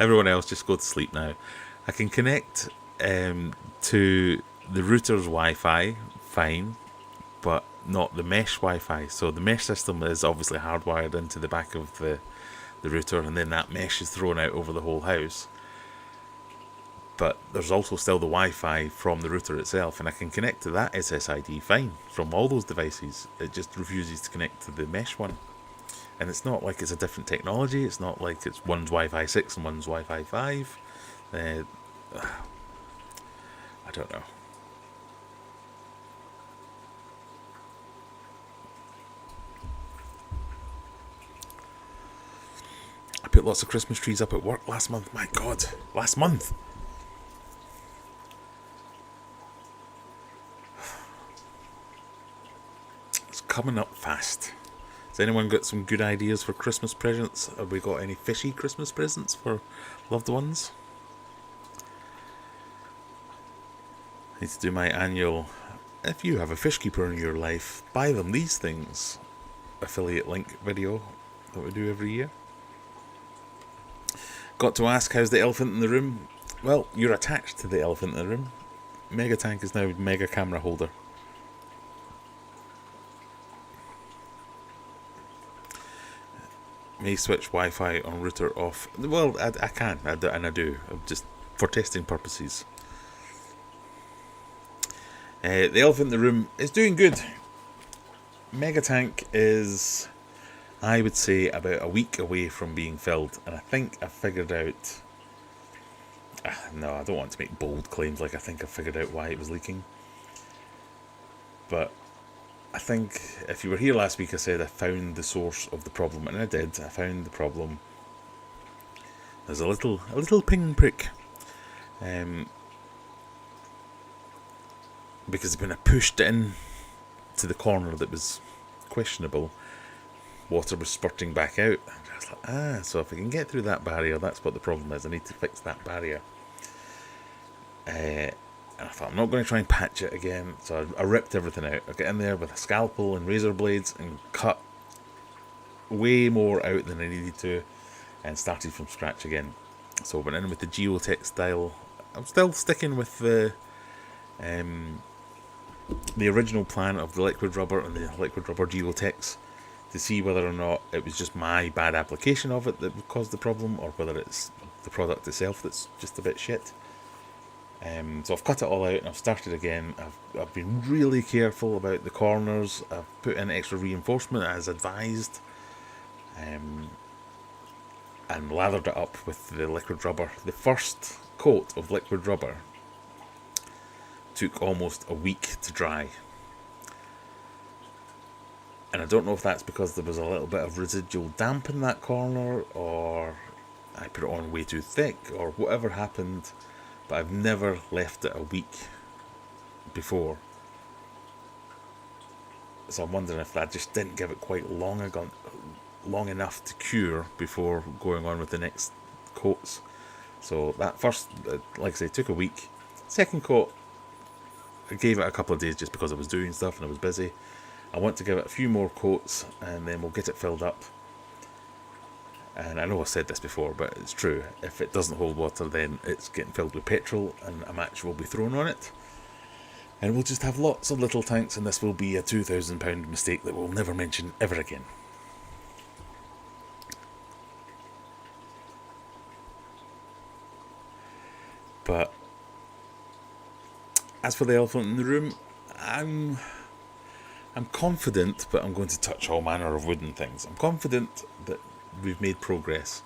everyone else just go to sleep now. I can connect to the router's Wi-Fi, fine, but not the mesh Wi-Fi. So the mesh system is obviously hardwired into the back of the router, and then that mesh is thrown out over the whole house. But there's also still the Wi-Fi from the router itself, and I can connect to that SSID fine from all those devices. It just refuses to connect to the mesh one. And it's not like it's a different technology. It's not like it's one's Wi-Fi 6 and one's Wi-Fi 5. I don't know. I put lots of Christmas trees up at work last month. My God, last month. It's coming up fast. Has anyone got some good ideas for Christmas presents? Have we got any fishy Christmas presents for loved ones? I need to do my annual, if you have a fish keeper in your life, buy them these things affiliate link video that we do every year. Got to ask, how's the elephant in the room? Well, you're attached to the elephant in the room. Mega Tank is now mega camera holder. May switch Wi-Fi on router off. Well, I can, and I do, just for testing purposes. The elephant in the room is doing good. Mega Tank is, I would say, about a week away from being filled, and I think I've figured out. No, I don't want to make bold claims like I think I've figured out why it was leaking. But I think if you were here last week, I said I found the source of the problem, and I did. I found the problem. There's a little ping prick, because when I pushed in to the corner that was questionable, water was spurting back out. And I was like, so if I can get through that barrier, that's what the problem is. I need to fix that barrier. And I thought, I'm not going to try and patch it again. So I ripped everything out. I got in there with a scalpel and razor blades and cut way more out than I needed to, and started from scratch again. So I went in with the geotextile. I'm still sticking with the original plan of the liquid rubber and the liquid rubber geotex to see whether or not it was just my bad application of it that would cause the problem, or whether it's the product itself that's just a bit shit. So I've cut it all out and I've started again. I've been really careful about the corners. I've put in extra reinforcement as advised, and lathered it up with the liquid rubber. The first coat of liquid rubber took almost a week to dry, and I don't know if that's because there was a little bit of residual damp in that corner, or I put it on way too thick, or whatever happened. But I've never left it a week before. So I'm wondering if that just didn't give it quite long enough to cure before going on with the next coats. So that first, like I say, took a week. Second coat, I gave it a couple of days just because I was doing stuff and I was busy. I want to give it a few more coats and then we'll get it filled up. And I know I've said this before, but it's true. If it doesn't hold water, then it's getting filled with petrol and a match will be thrown on it. And we'll just have lots of little tanks, and this will be a £2,000 mistake that we'll never mention ever again. But as for the elephant in the room, I'm confident, but I'm going to touch all manner of wooden things. I'm confident that we've made progress.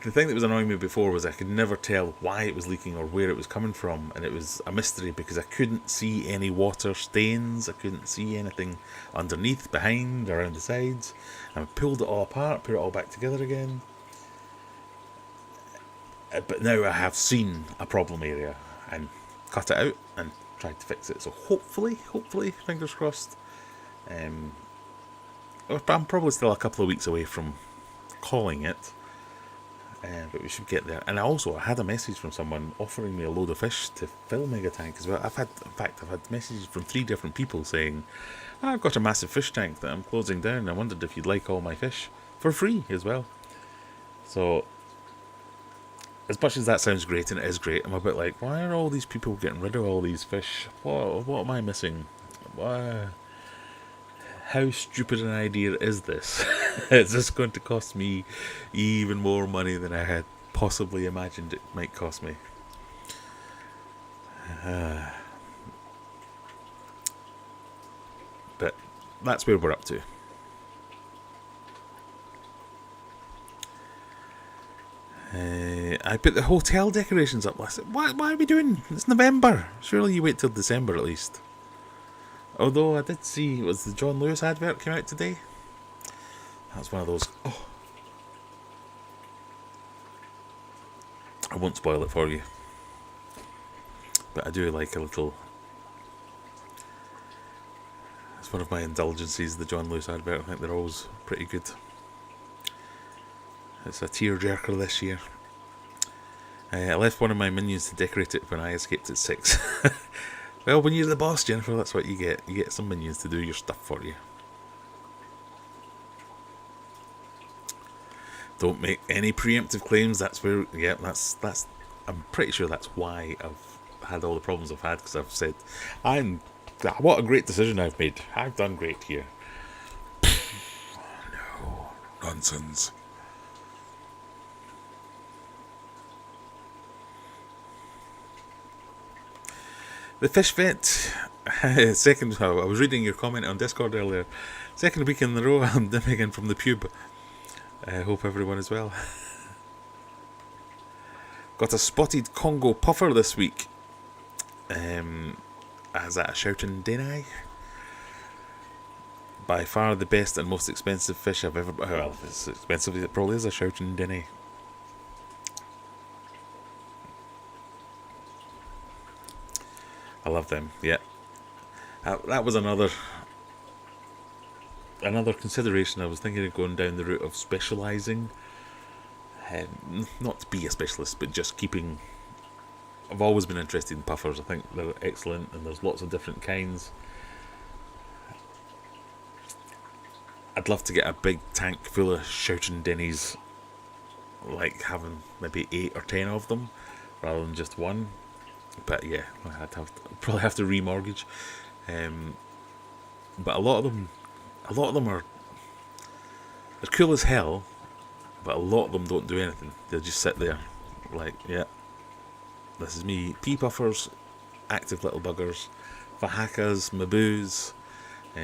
The thing that was annoying me before was I could never tell why it was leaking or where it was coming from, and it was a mystery because I couldn't see any water stains, I couldn't see anything underneath, behind, around the sides. And I pulled it all apart, put it all back together again. But now I have seen a problem area and cut it out and tried to fix it. So hopefully, fingers crossed. I'm probably still a couple of weeks away from calling it. But we should get there. And I had a message from someone offering me a load of fish to fill Mega Tank as well. I've had messages from 3 different people saying, I've got a massive fish tank that I'm closing down. I wondered if you'd like all my fish for free as well. So, as much as that sounds great, and it is great, I'm a bit like, why are all these people getting rid of all these fish? What am I missing? How stupid an idea is this? Is this going to cost me even more money than I had possibly imagined it might cost me? But that's where we're up to. I put the hotel decorations up last night. Why are we doing? It's November. Surely you wait till December at least. Although I did see, was the John Lewis advert came out today? That's one of those. Oh, I won't spoil it for you, but I do like a little. It's one of my indulgences, the John Lewis advert. I think they're always pretty good. It's a tearjerker this year. I left one of my minions to decorate it when I escaped at 6. Well, when you're the boss, Jennifer, that's what you get. You get some minions to do your stuff for you. Don't make any preemptive claims. That's where, yeah, that's. I'm pretty sure that's why I've had all the problems I've had, because I've said, what a great decision I've made. I've done great here. No, nonsense. The fish vet, I was reading your comment on Discord earlier. Second week in a row I'm dimming in from the pube. I hope everyone is well. Got a spotted Congo puffer this week. As a shouting denai. By far the best and most expensive fish I've ever... Well, if it's expensive, it probably is a shouting denai. I love them, yeah. That was another consideration. I was thinking of going down the route of specialising. Not to be a specialist, but just keeping... I've always been interested in puffers. I think they're excellent, and there's lots of different kinds. I'd love to get a big tank full of shouting dennies, like having maybe 8 or 10 of them, rather than just one. But yeah, I'd probably have to remortgage. But a lot of them are they're cool as hell, but a lot of them don't do anything. They'll just sit there, like, yeah, this is me. Pea puffers, active little buggers, fahakas, maboos,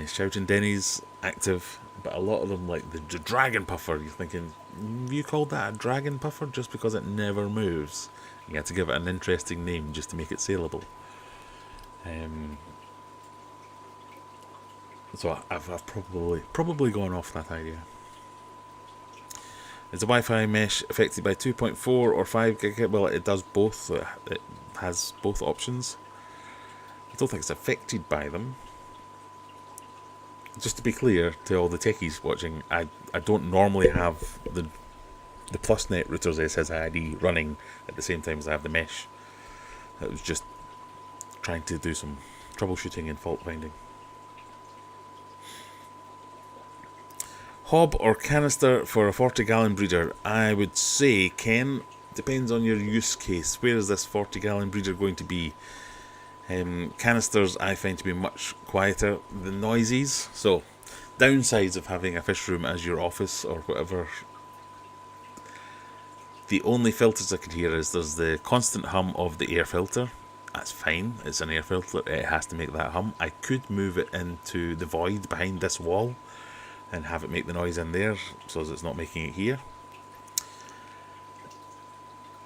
shouting dennies, active. But a lot of them, like the dragon puffer, you're thinking, you called that a dragon puffer just because it never moves? You had to give it an interesting name just to make it saleable. So I've probably gone off that idea. Is the Wi-Fi mesh affected by 2.4 or 5 gig? Well, it does both. It has both options. I don't think it's affected by them. Just to be clear to all the techies watching, I don't normally have the PlusNet router's SSID running at the same time as I have the mesh. It was just trying to do some troubleshooting and fault finding. Hob or canister for a 40-gallon breeder? I would say, Ken, depends on your use case. Where is this 40-gallon breeder going to be? Canisters I find to be much quieter than noises. So, downsides of having a fish room as your office or whatever. The only filters I can hear is there's the constant hum of the air filter. That's fine, it's an air filter, it has to make that hum. I could move it into the void behind this wall and have it make the noise in there so as it's not making it here.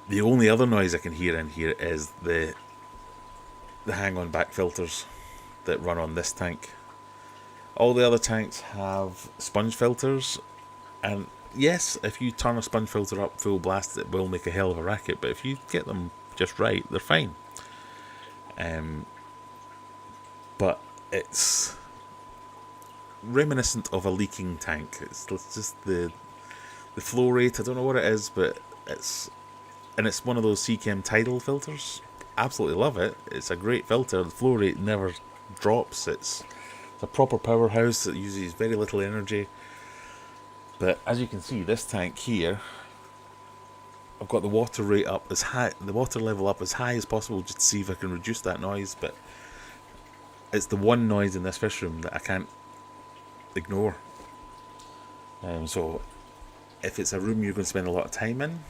The only other noise I can hear in here is the hang-on back filters that run on this tank. All the other tanks have sponge filters, and yes, if you turn a sponge filter up full blast it will make a hell of a racket, but if you get them just right, they're fine. But it's reminiscent of a leaking tank. It's just the flow rate, I don't know what it is, but it's one of those Seachem tidal filters. Absolutely love it. It's a great filter. The flow rate never drops. It's a proper powerhouse that uses very little energy. But as you can see, this tank here, I've got the water rate up as high, the water level up as high as possible, just to see if I can reduce that noise. But it's the one noise in this fish room that I can't ignore. So if it's a room you're going to spend a lot of time in,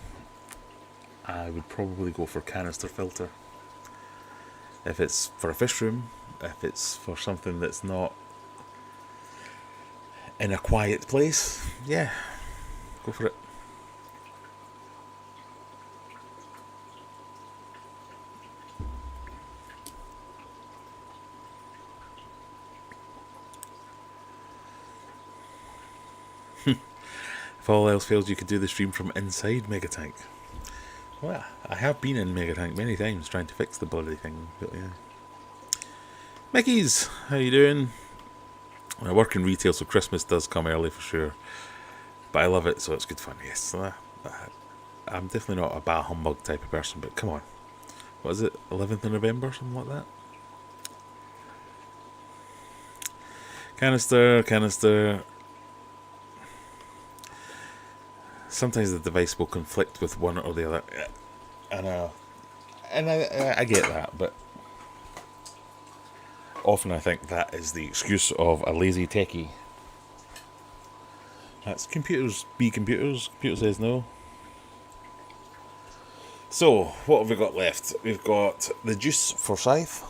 I would probably go for canister filter. If it's for a fish room, if it's for something that's not in a quiet place, yeah, go for it. If all else fails, you could do the stream from inside Megatank. Well, I have been in Megatank many times trying to fix the bloody thing, but yeah. Mickeys, how you doing? I work in retail, so Christmas does come early for sure. But I love it, so it's good fun, yes. I'm definitely not a bah humbug type of person, but come on. What is it, 11th of November, something like that? Canister. Sometimes the device will conflict with one or the other. And I get that, but often I think that is the excuse of a lazy techie. That's computers be computers. Computer says no. So, what have we got left? We've got the juice for scythe,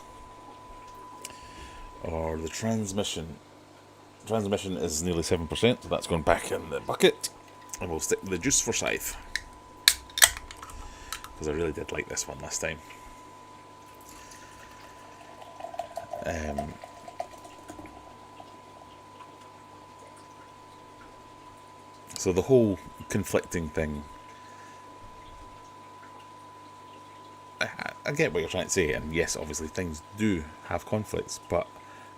or the transmission. Transmission is nearly 7%, so that's going back in the bucket. And we'll stick with the juice for scythe, because I really did like this one last time. So the whole conflicting thing, I get what you're trying to say, and yes, obviously things do have conflicts, but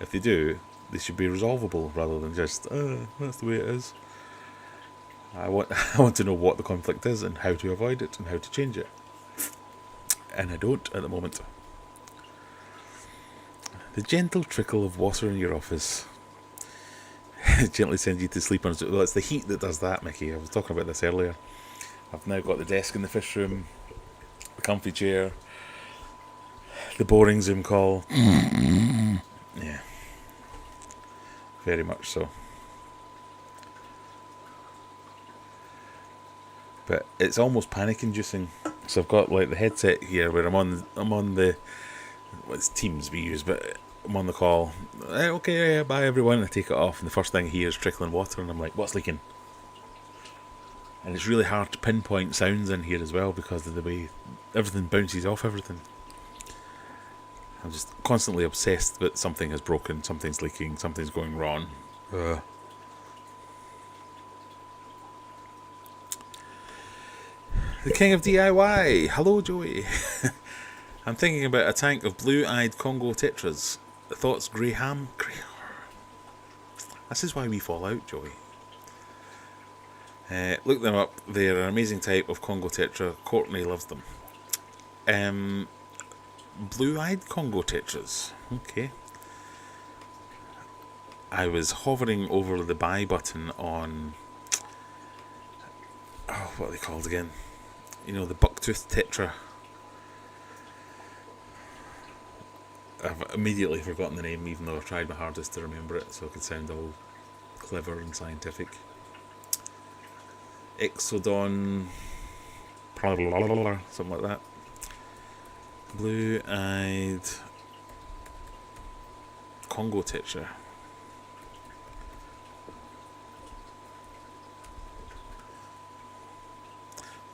if they do, they should be resolvable rather than just, that's the way it is. I want to know what the conflict is and how to avoid it and how to change it. And I don't at the moment. The gentle trickle of water in your office gently sends you to sleep on. Well, it's the heat that does that, Mickey. I was talking about this earlier. I've now got the desk in the fish room, the comfy chair, the boring Zoom call. Yeah. Very much so. But it's almost panic-inducing. So I've got like the headset here where I'm on the it's Teams we use, but I'm on the call. Okay, bye everyone. I take it off, and the first thing I hear is trickling water, and I'm like, what's leaking? And it's really hard to pinpoint sounds in here as well because of the way everything bounces off everything. I'm just constantly obsessed that something is broken, something's leaking, something's going wrong. The king of DIY. Hello, Joey. I'm thinking about a tank of blue-eyed Congo tetras. Thoughts, Graham? This is why we fall out, Joey. Look them up. They're an amazing type of Congo tetra. Courtney loves them. Blue-eyed Congo tetras. Okay. I was hovering over the buy button on, oh, what are they called again? You know, the bucktooth tetra. I've immediately forgotten the name, even though I've tried my hardest to remember it, so it could sound all clever and scientific. Exodon, something like that. Blue-eyed Congo tetra.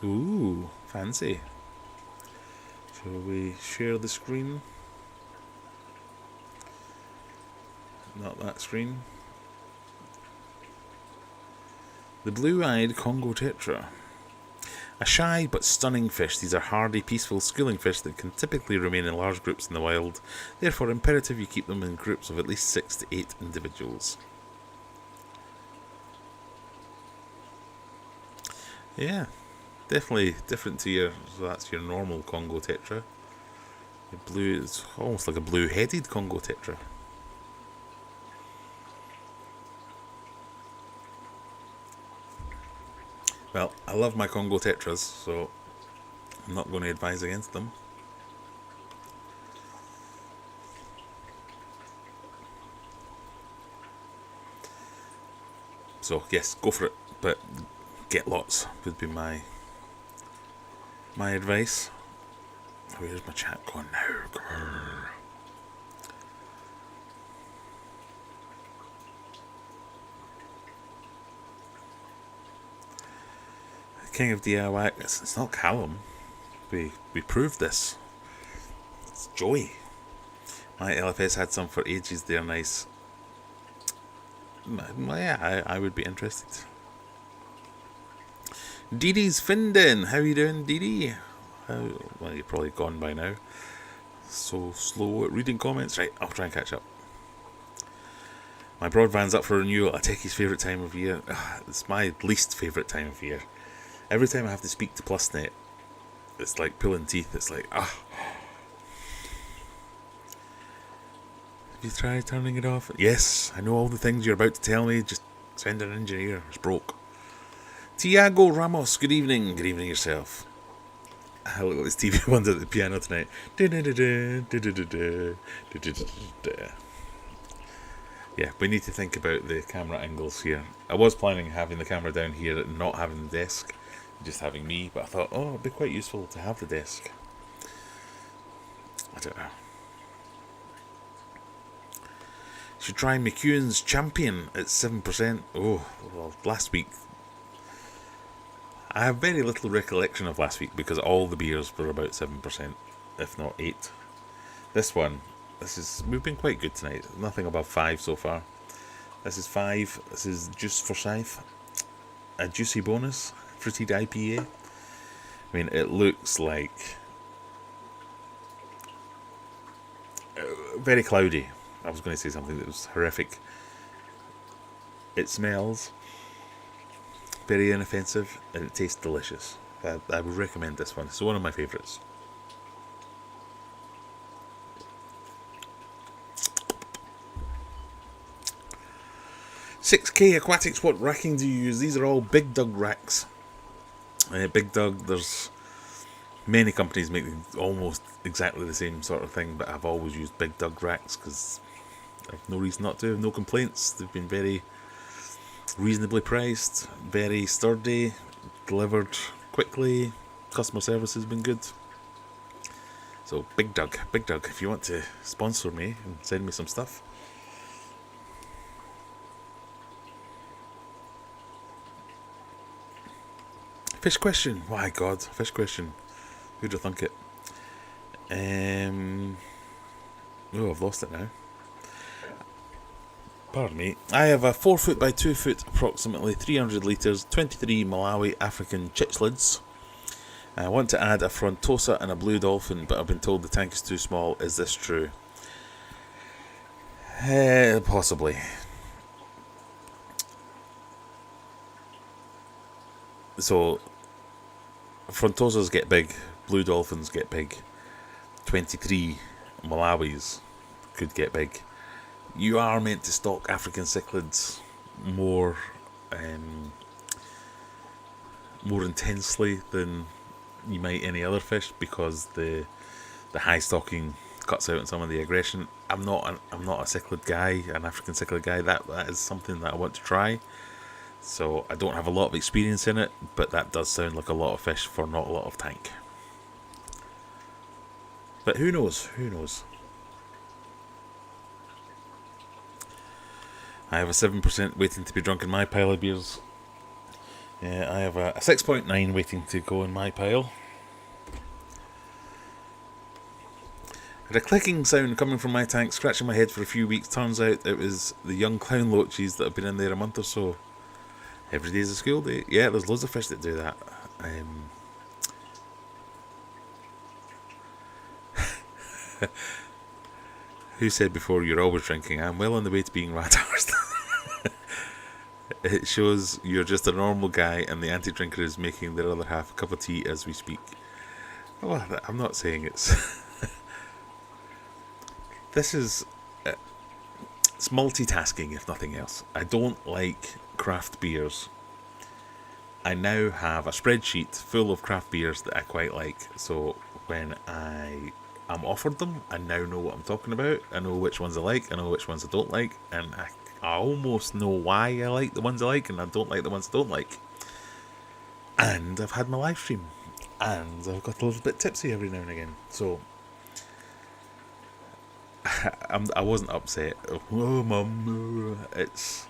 Ooh, fancy. Shall we share the screen? Not that screen. The blue-eyed Congo tetra. A shy but stunning fish, these are hardy, peaceful, schooling fish that can typically remain in large groups in the wild. Therefore, imperative you keep them in groups of at least 6 to 8 individuals. Yeah, definitely different to your, so that's your normal Congo tetra. The blue, it's almost like a blue-headed Congo tetra. Well, I love my Congo tetras, so I'm not going to advise against them. So yes, go for it, but get lots would be my advice. Where's my chat gone now? Grrr. King of DIY. It's not Callum. We proved this. It's Joey. My LFS had some for ages. They're nice. Yeah, I would be interested. Dee Dee's Finden. How you doing, Dee Dee? Well, you're probably gone by now. So slow at reading comments. Right, I'll try and catch up. My broadband's up for renewal. A techie's favourite time of year. It's my least favourite time of year. Every time I have to speak to PlusNet, it's like pulling teeth. It's like, Have you tried turning it off? Yes, I know all the things you're about to tell me. Just send an engineer. It's broke. Tiago Ramos, good evening. Good evening yourself. I look like Stevie Wonder at the piano tonight. Yeah, we need to think about the camera angles here. I was planning having the camera down here and not having the desk, just having me, but I thought, it'd be quite useful to have the desk. I don't know. Should try McEwen's Champion at 7%. Oh, well, last week. I have very little recollection of last week because all the beers were about 7%, if not 8. We've been quite good tonight. Nothing above 5 so far. This is 5. This is Juice Forsyth. A juicy bonus. Fruited IPA. I mean, it looks like very cloudy. I was going to say something that was horrific. It smells very inoffensive and it tastes delicious. I would recommend this one. It's one of my favourites. $6K Aquatics, what racking do you use? These are all Big Doug racks. Big Doug, there's many companies make almost exactly the same sort of thing, but I've always used Big Doug racks because I've no reason not to. No complaints. They've been very reasonably priced, very sturdy, delivered quickly. Customer service has been good. So Big Doug, if you want to sponsor me and send me some stuff. Fish question. My God, fish question. Who'd have thunk it? I've lost it now. Pardon me. I have a 4 foot by 2 foot, approximately 300 litres, 23 Malawi African chichlids. I want to add a frontosa and a blue dolphin, but I've been told the tank is too small. Is this true? Possibly. So, frontosas get big, blue dolphins get big, 23 Malawis could get big. you are meant to stock African cichlids more more intensely than you might any other fish, because the high stocking cuts out on some of the aggression. I'm not a cichlid guy, an African cichlid guy. That is something that I want to try. So I don't have a lot of experience in it, but that does sound like a lot of fish for not a lot of tank. But who knows? Who knows? I have a 7% waiting to be drunk in my pile of beers. I have a 6.9 waiting to go in my pile. I had a clicking sound coming from my tank, scratching my head for a few weeks. Turns out it was the young clown loaches that have been in there a month or so. Every day's a school day. Yeah, there's loads of fish that do that. Who said before you're always drinking? I'm well on the way to being rat-arsed. It shows you're just a normal guy and the anti-drinker is making their other half a cup of tea as we speak. Oh, I'm not saying it's... This is... it's multitasking, if nothing else. I don't like craft beers. I now have a spreadsheet full of craft beers that I quite like. So when I am offered them, I now know what I'm talking about. I know which ones I like, I know which ones I don't like, and I almost know why I like the ones I like and I don't like the ones I don't like. And I've had my live stream, and I've got a little bit tipsy every now and again. So I wasn't upset. Oh, Mum, it's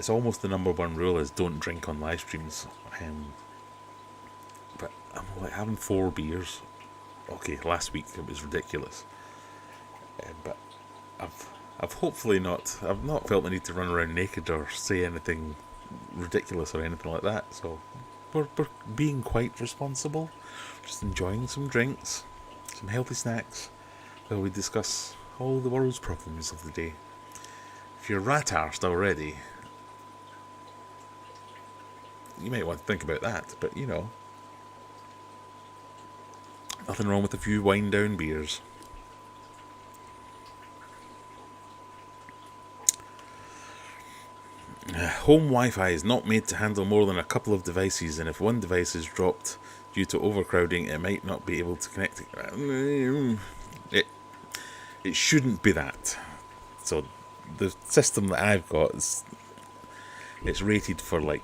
almost the number one rule is don't drink on live streams. But I'm like having 4 beers. Okay, last week it was ridiculous. But I've hopefully not. I've not felt the need to run around naked or say anything ridiculous or anything like that. So we're being quite responsible. Just enjoying some drinks, some healthy snacks, while we discuss all the world's problems of the day. If you're rat-arsed already, you might want to think about that. But you know, nothing wrong with a few wind-down beers. Home Wi-Fi is not made to handle more than a couple of devices, and if one device is dropped due to overcrowding, it might not be able to connect. It shouldn't be that. So the system that I've got is it's rated for like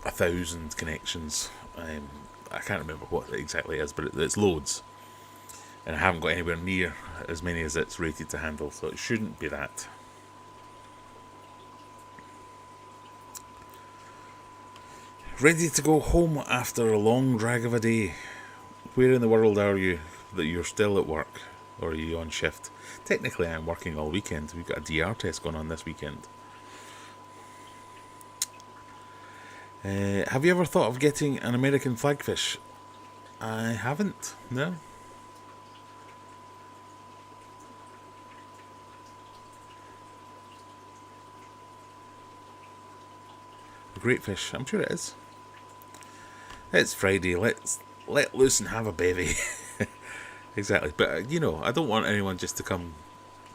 1,000 connections. I can't remember what it exactly is, but it's loads, and I haven't got anywhere near as many as it's rated to handle. So it shouldn't be that. Ready to go home after a long drag of a day. Where in the world are you that you're still at work? Or are you on shift? Technically I'm working all weekend. We've got a DR test going on this weekend. Have you ever thought of getting an American flagfish? I haven't, no. A great fish, I'm sure it is. It's Friday, let loose and have a bevy. Exactly, but you know, I don't want anyone just to come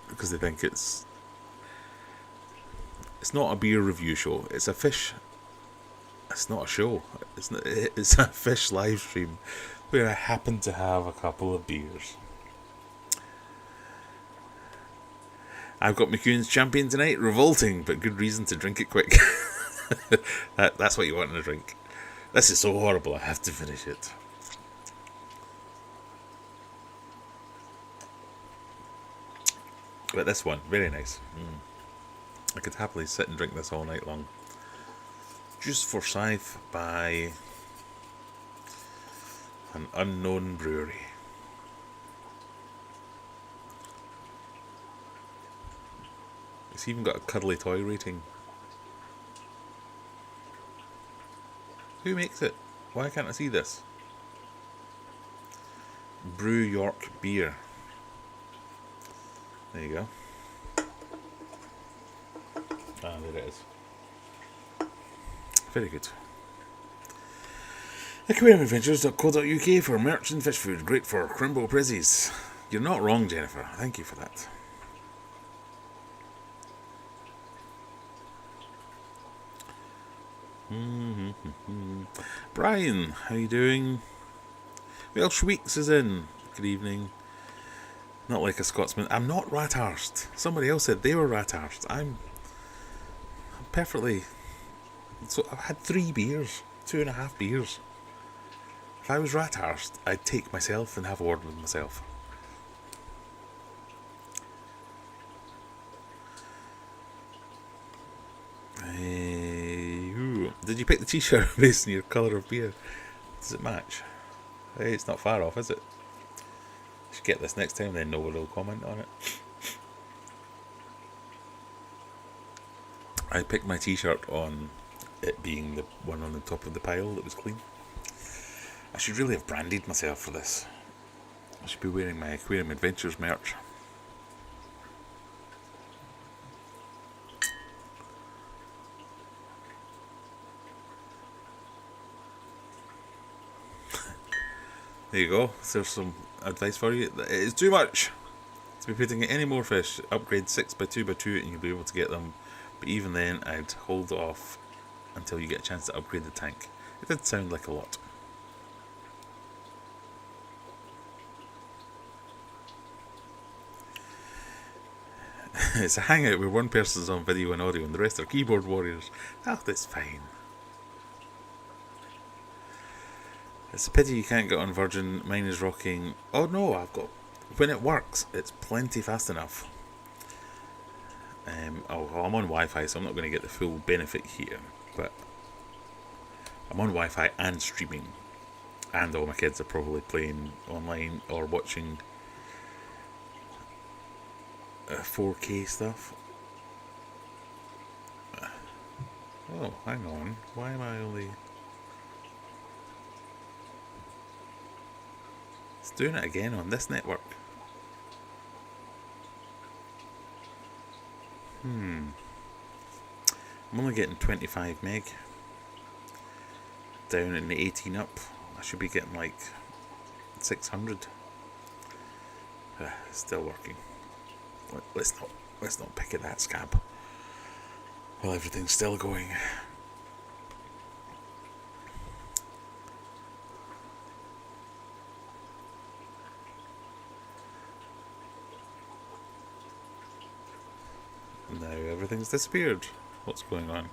because they think it's not a beer review show. It's a fish. It's not a show. It's a fish live stream where I happen to have a couple of beers. I've got McEwen's Champion tonight. Revolting, but good reason to drink it quick. That's what you want in a drink. This is so horrible, I have to finish it. But this one, very nice. I could happily sit and drink this all night long. Juice Forsyth by an unknown brewery. It's even got a cuddly toy rating. Who makes it? Why can't I see this? Brew York Beer. There you go. Ah, there it is. Very good. AquariumAdventures.co.uk for merch and fish food. Great for Crimbo Prezzies. You're not wrong, Jennifer. Thank you for that. Brian, how you doing? Welsh Weeks is in. Good evening. Not like a Scotsman. I'm not rat-arsed. Somebody else said they were rat-arsed. I'm perfectly... So I've had 3 beers. 2.5 beers. If I was rat-arsed, I'd take myself and have a word with myself. Did you pick the t-shirt based on your colour of beer? Does it match? Hey, it's not far off, is it? Should get this next time, then no one will comment on it. I picked my t-shirt on it being the one on the top of the pile that was clean. I should really have branded myself for this. I should be wearing my Aquarium Adventures merch. There you go. There's some advice for you. It is too much to be putting in any more fish. Upgrade 6x2x2 and you'll be able to get them. But even then, I'd hold off until you get a chance to upgrade the tank. It did sound like a lot. It's a hangout where one person's on video and audio and the rest are keyboard warriors. Oh, that's fine. It's a pity you can't get on Virgin. Mine is rocking. Oh no, I've got... When it works, it's plenty fast enough. I'm on Wi-Fi, so I'm not going to get the full benefit here. But I'm on Wi-Fi and streaming. And all my kids are probably playing online or watching 4K stuff. Oh, hang on. Why am I only... It's doing it again on this network. I'm only getting 25 meg. Down in the 18 up. I should be getting like 600. Still working. Let's not pick at that scab. Well, everything's still going. Now everything's disappeared. What's going on?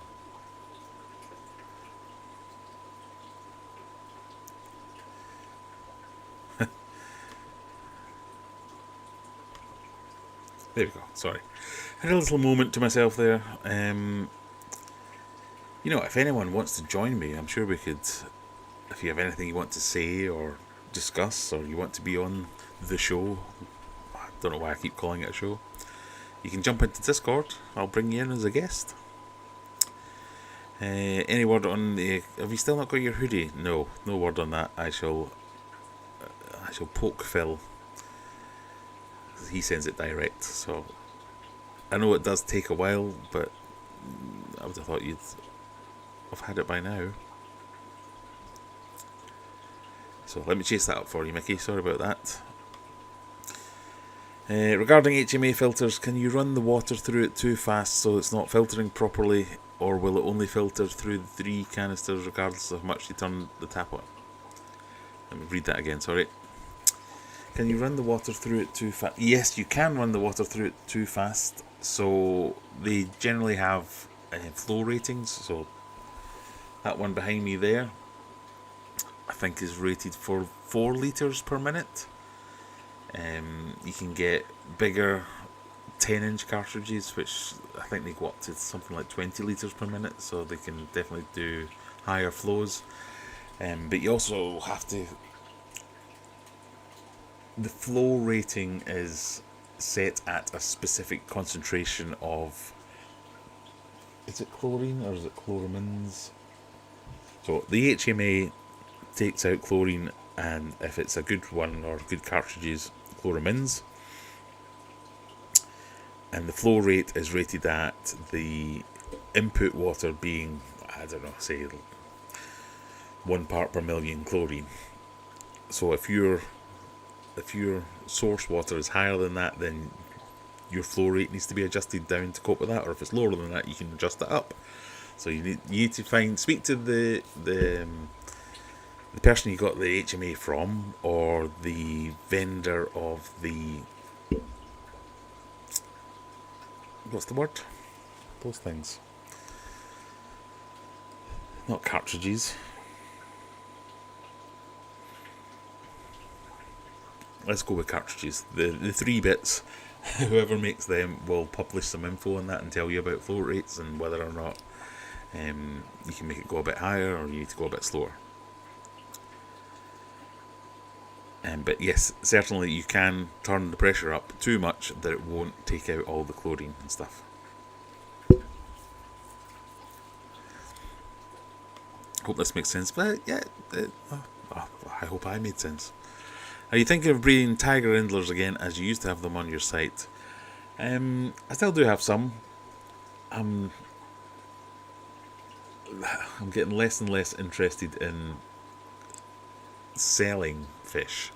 There we go, sorry. I had a little moment to myself there. You know, if anyone wants to join me, I'm sure we could... If you have anything you want to say or discuss, or you want to be on the show... I don't know why I keep calling it a show. You can jump into Discord. I'll bring you in as a guest. Any word on the... Have you still not got your hoodie? No word on that. I shall poke Phil. He sends it direct, so I know it does take a while, but I would have thought you'd have had it by now. So let me chase that up for you, Mickey. Sorry about that. Regarding HMA filters, can you run the water through it too fast so it's not filtering properly, or will it only filter through the 3 canisters regardless of how much you turn the tap on? Let me read that again, sorry. Can you run the water through it too fast? Yes, you can run the water through it too fast. So they generally have flow ratings. So that one behind me there, I think is rated for 4 litres per minute. You can get bigger 10-inch cartridges, which I think they go up to something like 20 litres per minute. So they can definitely do higher flows. But you also have to... The flow rating is set at a specific concentration of... Is it chlorine or is it chloramines? So the HMA takes out chlorine, and if it's a good one or good cartridges, chloramines. And the flow rate is rated at the input water being, I don't know, say 1 part per million chlorine. So if your source water is higher than that, then your flow rate needs to be adjusted down to cope with that, or if it's lower than that, you can adjust it up. So you need to speak to the person you got the HMA from, or the vendor of the, what's the word? Those things. Not cartridges. Let's go with cartridges. The 3 bits. Whoever makes them will publish some info on that and tell you about flow rates and whether or not you can make it go a bit higher or you need to go a bit slower. But yes, certainly you can turn the pressure up too much that it won't take out all the chlorine and stuff. Hope this makes sense. But yeah, I hope I made sense. Are you thinking of breeding tiger endlers again, as you used to have them on your site? I still do have some. I'm getting less and less interested in selling fish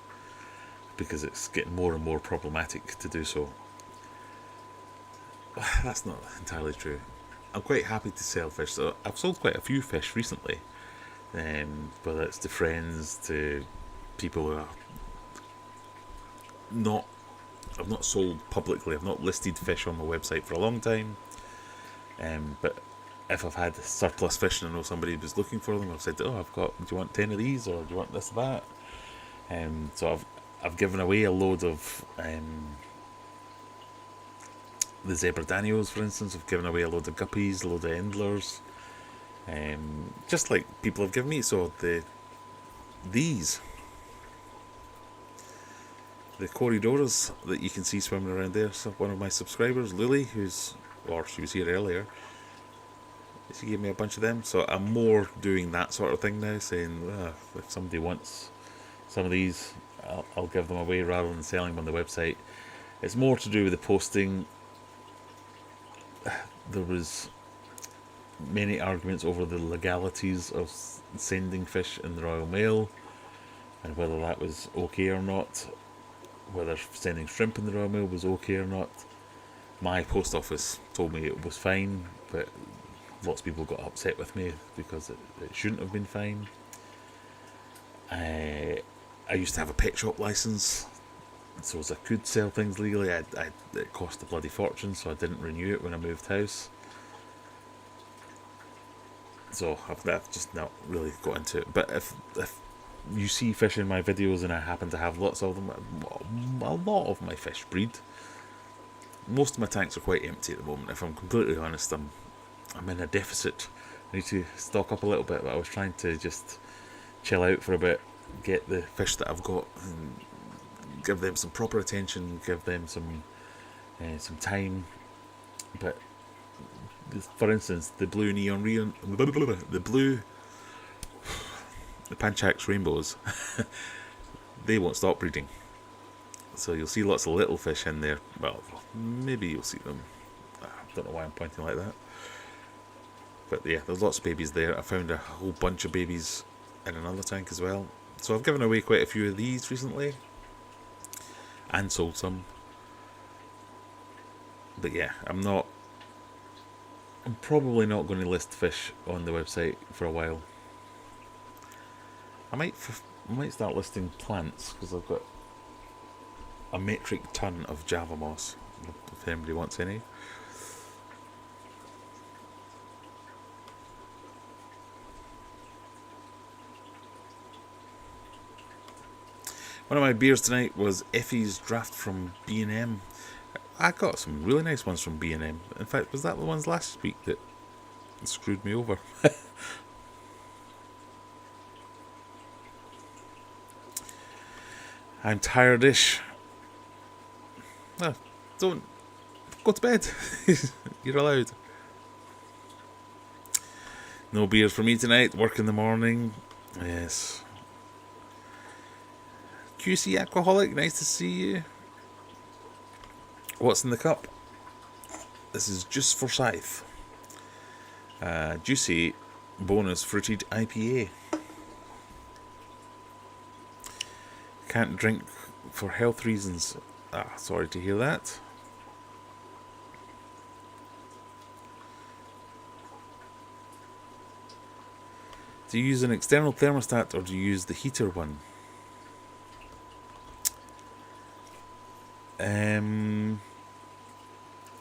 because it's getting more and more problematic to do so. That's not entirely true. I'm quite happy to sell fish. So I've sold quite a few fish recently, whether it's to friends, to people who are I've not sold publicly. I've not listed fish on my website for a long time. But if I've had surplus fish and I know somebody was looking for them, I've said, "Oh, do you want 10 of these, or do you want this or that?" So I've given away a load of the zebra danios, for instance. I've given away a load of guppies, a load of endlers, just like people have given me. So these. The Corridoras that you can see swimming around there. So one of my subscribers, Lily, she was here earlier, she gave me a bunch of them. So I'm more doing that sort of thing now, saying if somebody wants some of these, I'll give them away rather than selling them on the website. It's more to do with the posting. There was many arguments over the legalities of sending fish in the Royal Mail and whether that was okay or not. Whether sending shrimp in the Royal Mail was okay or not. My post office told me it was fine, but lots of people got upset with me because it shouldn't have been fine. I used to have a pet shop license, so as I could sell things legally. It cost a bloody fortune, so I didn't renew it when I moved house. So I've just not really got into it. But if you see fish in my videos and I happen to have lots of them, a lot of my fish breed. Most of my tanks are quite empty at the moment. If I'm completely honest, I'm in a deficit. I need to stock up a little bit, but I was trying to just chill out for a bit, get the fish that I've got and give them some proper attention, give them some time. But for instance, the blue the Panchax rainbows, they won't stop breeding. So you'll see lots of little fish in there. Well, maybe you'll see them. I don't know why I'm pointing like that. But yeah, there's lots of babies there. I found a whole bunch of babies in another tank as well. So I've given away quite a few of these recently. And sold some. But yeah, I'm probably not going to list fish on the website for a while. I might start listing plants, because I've got a metric ton of Java moss, if anybody wants any. One of my beers tonight was Effie's Draft from B&M. I got some really nice ones from B&M. In fact, was that the ones last week that screwed me over? I'm tired-ish. Don't go to bed. You're allowed. No beers for me tonight. Work in the morning. Yes. QC Aquaholic, nice to see you. What's in the cup? This is Just for Scythe. Juicy bonus fruited IPA. Can't drink for health reasons. Sorry to hear that. Do you use an external thermostat or do you use the heater one?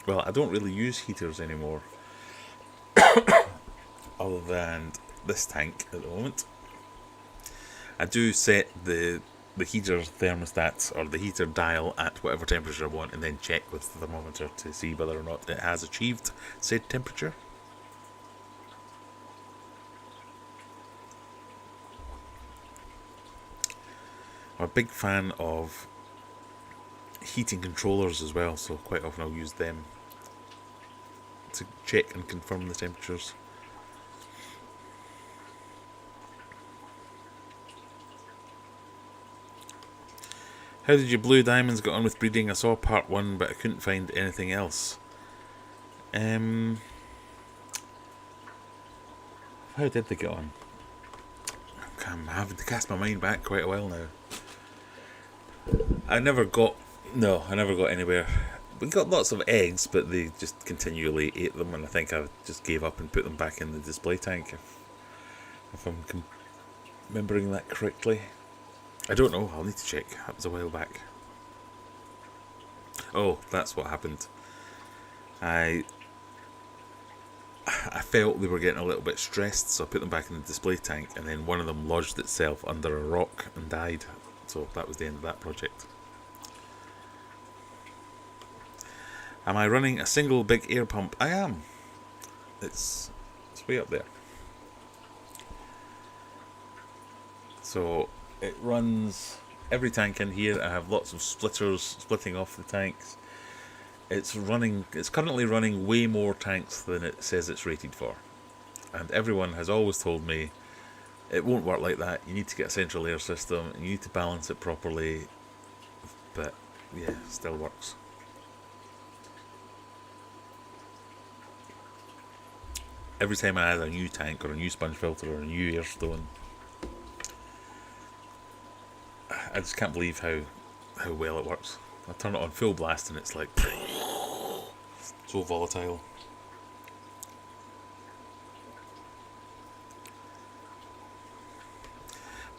Well, I don't really use heaters anymore, other than this tank at the moment. I do set the heater thermostat or the heater dial at whatever temperature I want, and then check with the thermometer to see whether or not it has achieved said temperature. I'm a big fan of heating controllers as well, so quite often I'll use them to check and confirm the temperatures. How did your blue diamonds get on with breeding? I saw part 1, but I couldn't find anything else. How did they get on? I'm having to cast my mind back quite a while now. I never got anywhere. We got lots of eggs, but they just continually ate them, and I think I just gave up and put them back in the display tank, if I'm remembering that correctly. I don't know, I'll need to check. That was a while back. Oh, that's what happened. I felt they were getting a little bit stressed, so I put them back in the display tank, and then one of them lodged itself under a rock and died. So that was the end of that project. Am I running a single big air pump? I am. It's way up there. So it runs every tank in here. I have lots of splitters splitting off the tanks. It's currently running way more tanks than it says it's rated for. And everyone has always told me it won't work like that. You need to get a central air system, and you need to balance it properly. But yeah, it still works. Every time I add a new tank or a new sponge filter or a new air stone, I just can't believe how well it works. I turn it on full blast and it's like so volatile.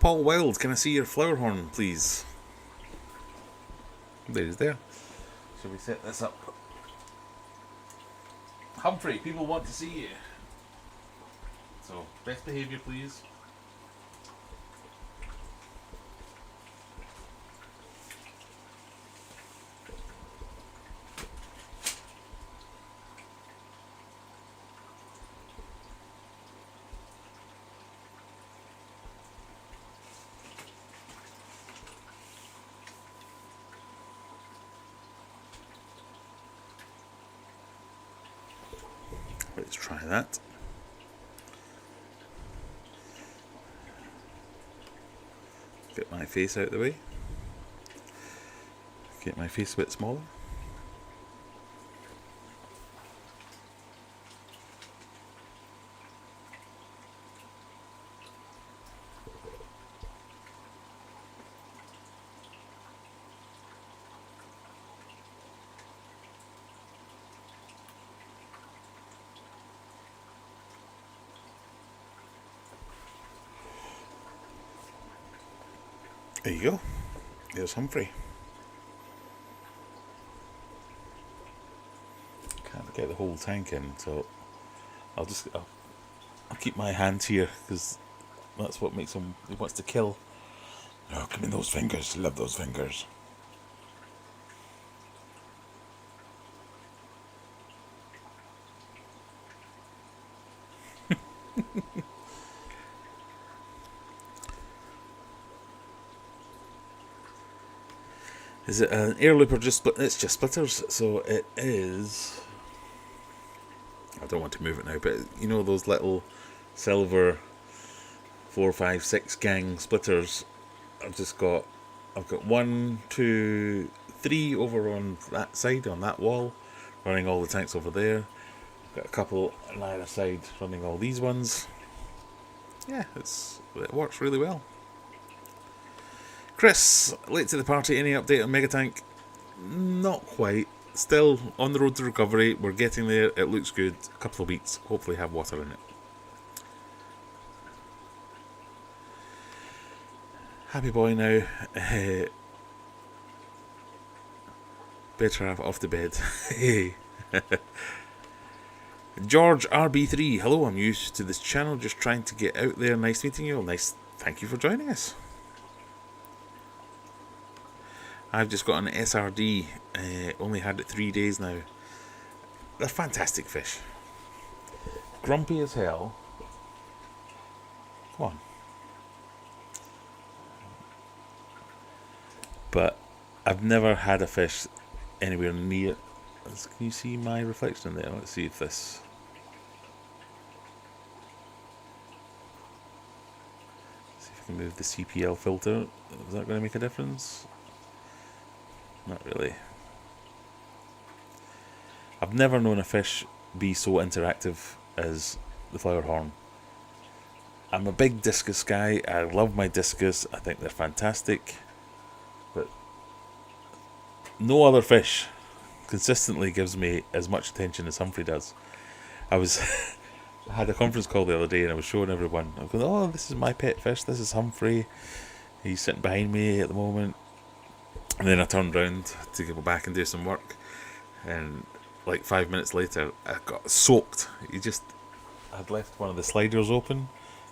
Paul Wild, can I see your flowerhorn, please? There he's there. Shall we set this up? Humphrey, people want to see you. So, best behaviour, please. Let's try that. Get my face out of the way. Get my face a bit smaller. There you go. There's Humphrey. Can't get the whole tank in, so I'll keep my hands here because that's what makes him. He wants to kill. Oh, give me those fingers. Love those fingers. Is it an air loop or just split? It's just splitters, so it is. I don't want to move it now, but you know those little silver 4, 5, 6 gang splitters. I've got 1, 2, 3 over on that side, on that wall, running all the tanks over there. I've got a couple on either side running all these ones. Yeah, it works really well. Chris, late to the party, any update on Megatank? Not quite. Still on the road to recovery. We're getting there. It looks good. A couple of weeks. Hopefully have water in it. Happy boy now. Better have off the bed. George RB3, hello, I'm used to this channel, just trying to get out there. Nice meeting you all. Nice, thank you for joining us. I've just got an SRD, only had it 3 days now. They're fantastic fish. Grumpy as hell. Come on. But I've never had a fish anywhere near. Can you see my reflection there? Let's see if this. See if I can move the CPL filter. Is that going to make a difference? Not really. I've never known a fish be so interactive as the flowerhorn. I'm a big discus guy. I love my discus. I think they're fantastic. But no other fish consistently gives me as much attention as Humphrey does. I had a conference call the other day and I was showing everyone. I was going, oh, this is my pet fish. This is Humphrey. He's sitting behind me at the moment. And then I turned round to go back and do some work. And like 5 minutes later, I got soaked. I'd left one of the sliders open.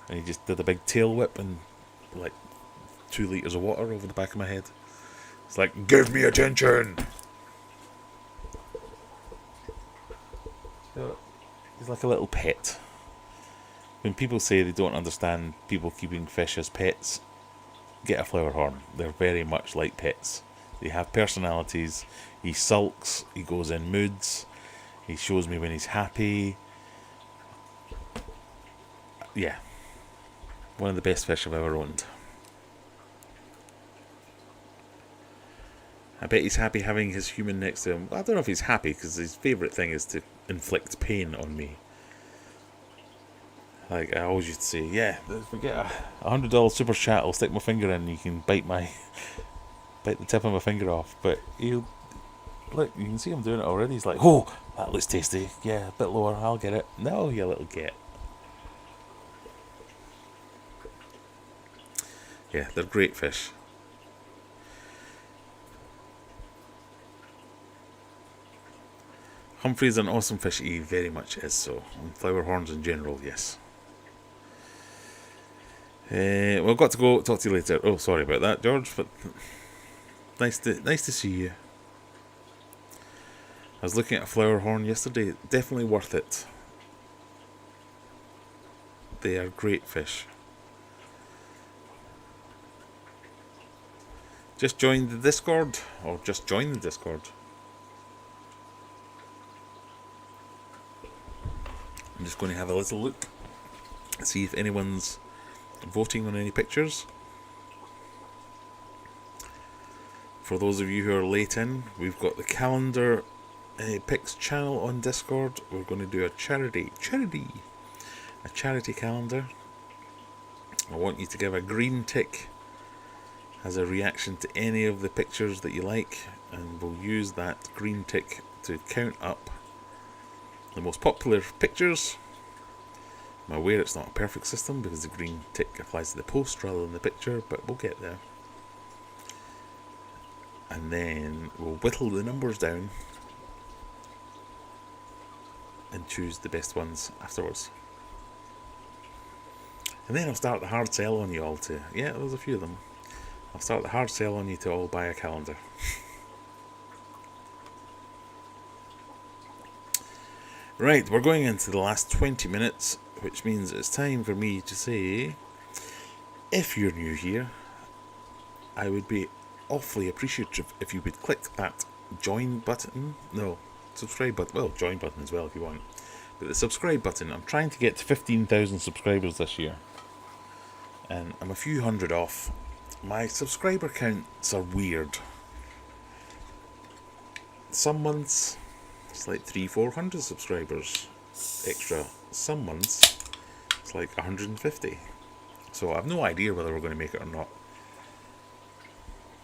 And he just did a big tail whip and like 2 litres of water over the back of my head. It's like, give me attention! So, he's like a little pet. When people say they don't understand people keeping fish as pets, get a flowerhorn. They're very much like pets. They have personalities. He sulks, he goes in moods, he shows me when he's happy. Yeah. One of the best fish I've ever owned. I bet he's happy having his human next to him. Well, I don't know if he's happy, because his favourite thing is to inflict pain on me. Like I always used to say, yeah, if we get a $100 super chat, I'll stick my finger in and you can bite the tip of my finger off. But he'll, look, you can see him doing it already. He's like, oh, that looks tasty. Yeah, a bit lower, I'll get it. No, you little get. Yeah, they're great fish. Humphrey's an awesome fish. He very much is so. And flowerhorns in general, yes. Well, I've got to go. Talk to you later. Oh, sorry about that, George. But nice to see you. I was looking at a flowerhorn yesterday. Definitely worth it. They are great fish. Just joined the Discord, or just joined the Discord. I'm just going to have a little look, see if anyone's voting on any pictures. For those of you who are late in, we've got the calendar pics channel on Discord. We're going to do a charity calendar. I want you to give a green tick as a reaction to any of the pictures that you like, and we'll use that green tick to count up the most popular pictures. I'm aware it's not a perfect system because the green tick applies to the post rather than the picture, but we'll get there. And then we'll whittle the numbers down and choose the best ones afterwards. And then I'll start the hard sell on you all to, yeah, there's a few of them. I'll start the hard sell on you to all buy a calendar. Right, we're going into the last 20 minutes, which means it's time for me to say, if you're new here, I would be awfully appreciative if you would click that join button. No, subscribe button. Well, join button as well if you want. But the subscribe button, I'm trying to get to 15,000 subscribers this year. And I'm a few hundred off. My subscriber counts are weird. Some months it's like 300-400 subscribers extra. Some months it's like 150. So I have no idea whether we're going to make it or not.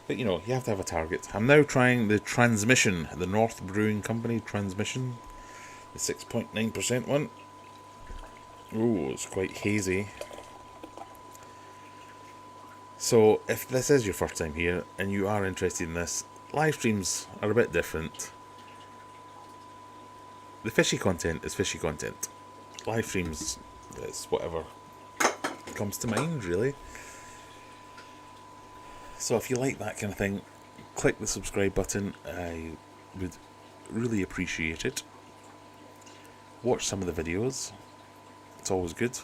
But you know, you have to have a target. I'm now trying the transmission, the North Brewing Company transmission, the 6.9% one. Ooh, it's quite hazy. So if this is your first time here and you are interested in this, live streams are a bit different. The fishy content is fishy content. Live streams is whatever comes to mind, really. So if you like that kind of thing, click the subscribe button. I would really appreciate it. Watch some of the videos. It's always good.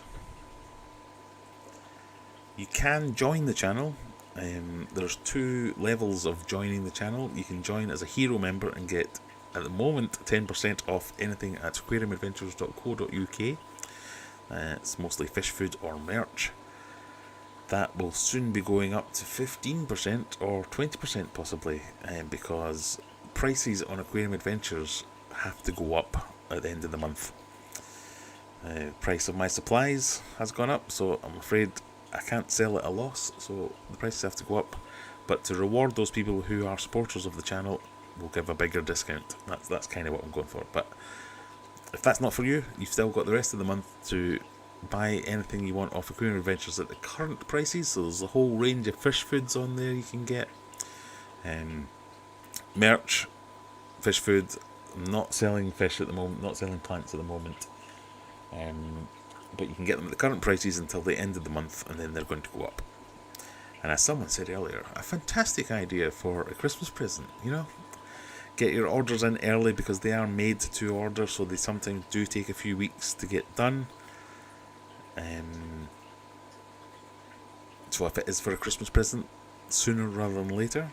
You can join the channel. There's 2 levels of joining the channel. You can join as a hero member and get, at the moment, 10% off anything at aquariumadventures.co.uk. It's mostly fish food or merch. That will soon be going up to 15% or 20% possibly, because prices on Aquarium Adventures have to go up at the end of the month. Price of my supplies has gone up, so I'm afraid I can't sell at a loss, so the prices have to go up. But to reward those people who are supporters of the channel, we'll give a bigger discount. That's kind of what I'm going for. But if that's not for you, you've still got the rest of the month to buy anything you want off Aquarium Adventures at the current prices. So there's a whole range of fish foods on there you can get. Merch, fish food. I'm not selling fish at the moment, not selling plants at the moment. But you can get them at the current prices until the end of the month, and then they're going to go up. And as someone said earlier, a fantastic idea for a Christmas present, you know? Get your orders in early because they are made to order, so they sometimes do take a few weeks to get done. So if it is for a Christmas present, sooner rather than later.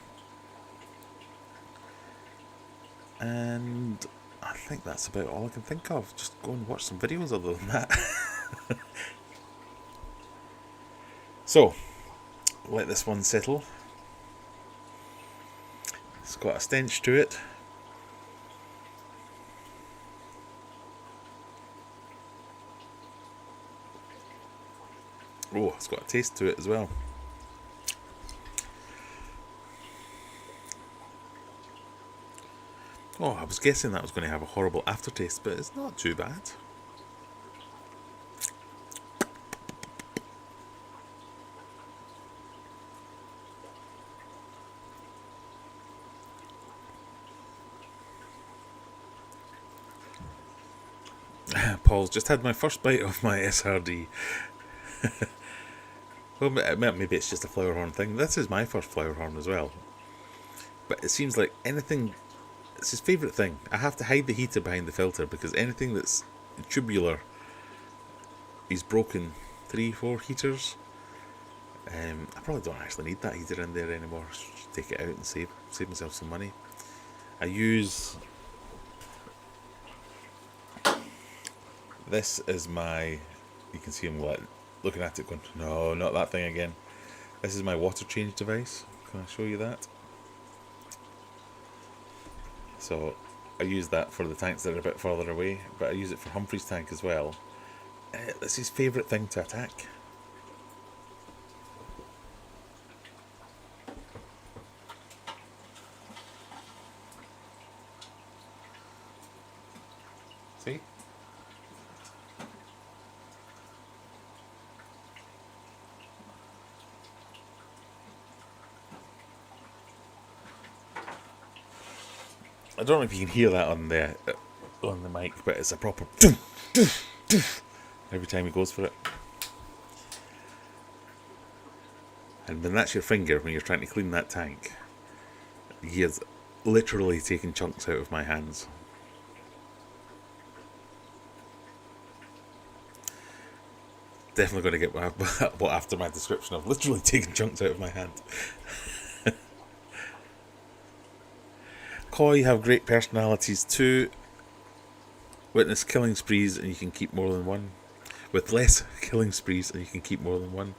And I think that's about all I can think of. Just go and watch some videos other than that. So, let this one settle. It's got a stench to it. Oh, it's got a taste to it as well. Oh, I was guessing that was going to have a horrible aftertaste, but it's not too bad. Paul's just had my first bite of my SRD. Well, maybe it's just a flowerhorn thing. This is my first flowerhorn as well. But it seems like anything... It's his favourite thing. I have to hide the heater behind the filter because anything that's tubular, he's broken 3-4 heaters. I probably don't actually need that heater in there anymore. Just take it out and save myself some money. I use... This is my... You can see him looking at it going, no, not that thing again. This is my water change device. Can I show you that? So I use that for the tanks that are a bit further away, but I use it for Humphrey's tank as well. It's his favourite thing to attack. See? I don't know if you can hear that on the mic, but it's a proper every time he goes for it. And when that's your finger, when you're trying to clean that tank, he is literally taking chunks out of my hands. Definitely going to get what after my description of literally taking chunks out of my hand. Koi have great personalities too. Witness killing sprees and you can keep more than one. With less killing sprees and you can keep more than one.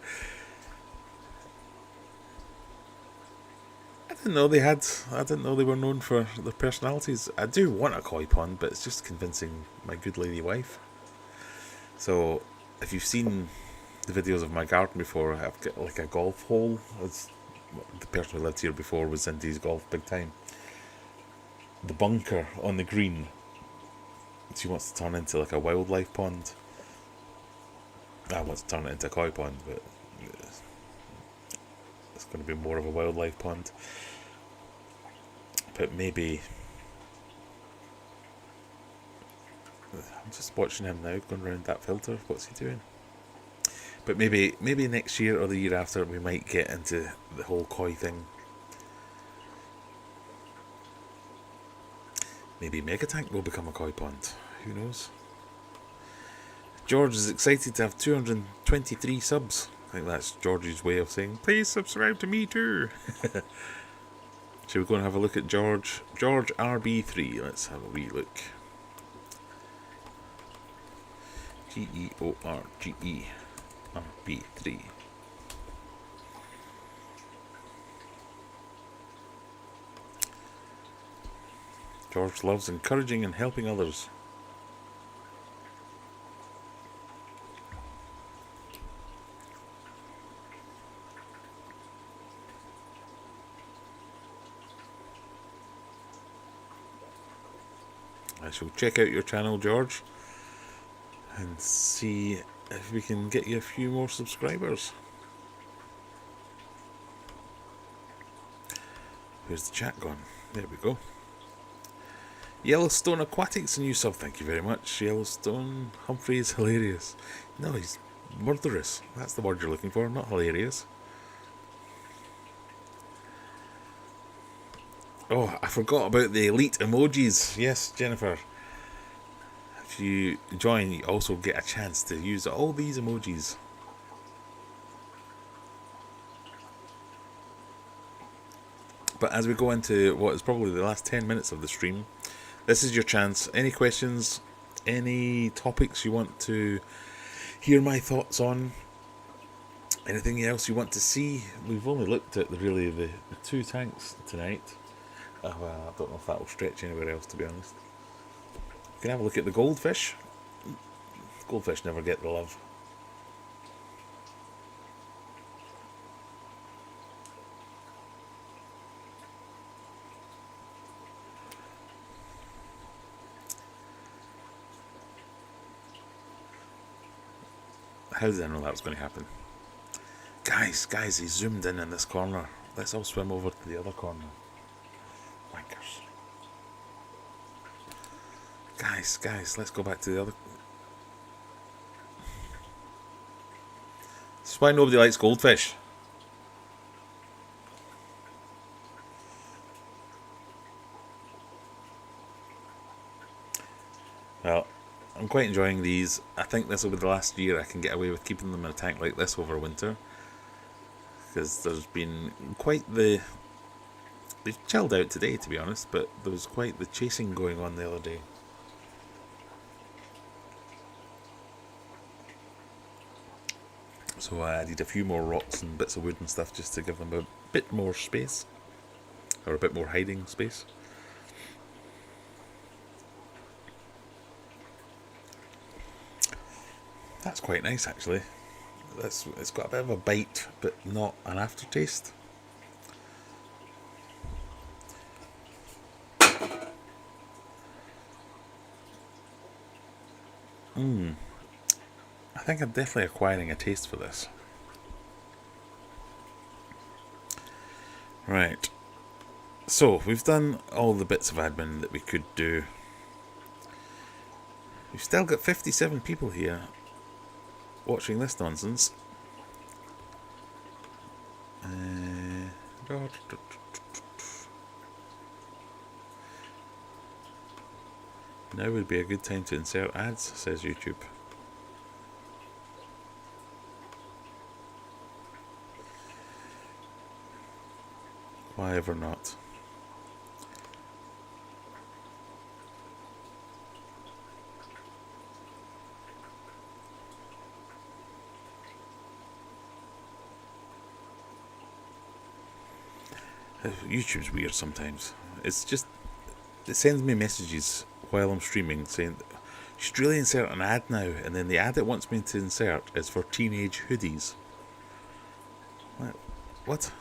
I didn't know they were known for their personalities. I do want a koi pond, but it's just convincing my good lady wife. So if you've seen the videos of my garden before, I've got like a golf hole. The person who lived here before was into his golf big time. The bunker on the green, she wants to turn into like a wildlife pond. I want to turn it into a koi pond, but it's going to be more of a wildlife pond. But maybe... I'm just watching him now, going around that filter. What's he doing? But maybe next year or the year after we might get into the whole koi thing. Maybe Megatank will become a koi pond. Who knows? George is excited to have 223 subs. I think that's George's way of saying, please subscribe to me too. Shall we go and have a look at George RB3? Let's have a wee look. GEORGE RB3. George loves encouraging and helping others. I shall check out your channel, George, and see if we can get you a few more subscribers. Where's the chat gone? There we go. Yellowstone Aquatics, a new sub. Thank you very much. Yellowstone. Humphrey is hilarious. No, he's murderous. That's the word you're looking for, not hilarious. Oh, I forgot about the elite emojis. Yes, Jennifer. If you join, you also get a chance to use all these emojis. But as we go into what is probably the last 10 minutes of the stream, this is your chance. Any questions, any topics you want to hear my thoughts on, anything else you want to see. We've only looked at the 2 tanks tonight. Well, I don't know if that will stretch anywhere else, to be honest. You can have a look at the goldfish. Goldfish never get the love. How did I know that was going to happen? Guys, he zoomed in this corner. Let's all swim over to the other corner. Wankers. Guys, let's go back to the other... This is why nobody likes goldfish. Well, I'm quite enjoying these. I think this will be the last year I can get away with keeping them in a tank like this over winter. Because there's been quite the... They've chilled out today, to be honest, but there was quite the chasing going on the other day. So I added a few more rocks and bits of wood and stuff just to give them a bit more space. Or a bit more hiding space. That's quite nice, actually. It's got a bit of a bite, but not an aftertaste. I think I'm definitely acquiring a taste for this. Right. So, we've done all the bits of admin that we could do. We've still got 57 people here watching this nonsense. Now would be a good time to insert ads, says YouTube. Why ever not? YouTube's weird sometimes. It's just, it sends me messages while I'm streaming saying, you should really insert an ad now, and then the ad it wants me to insert is for teenage hoodies. What?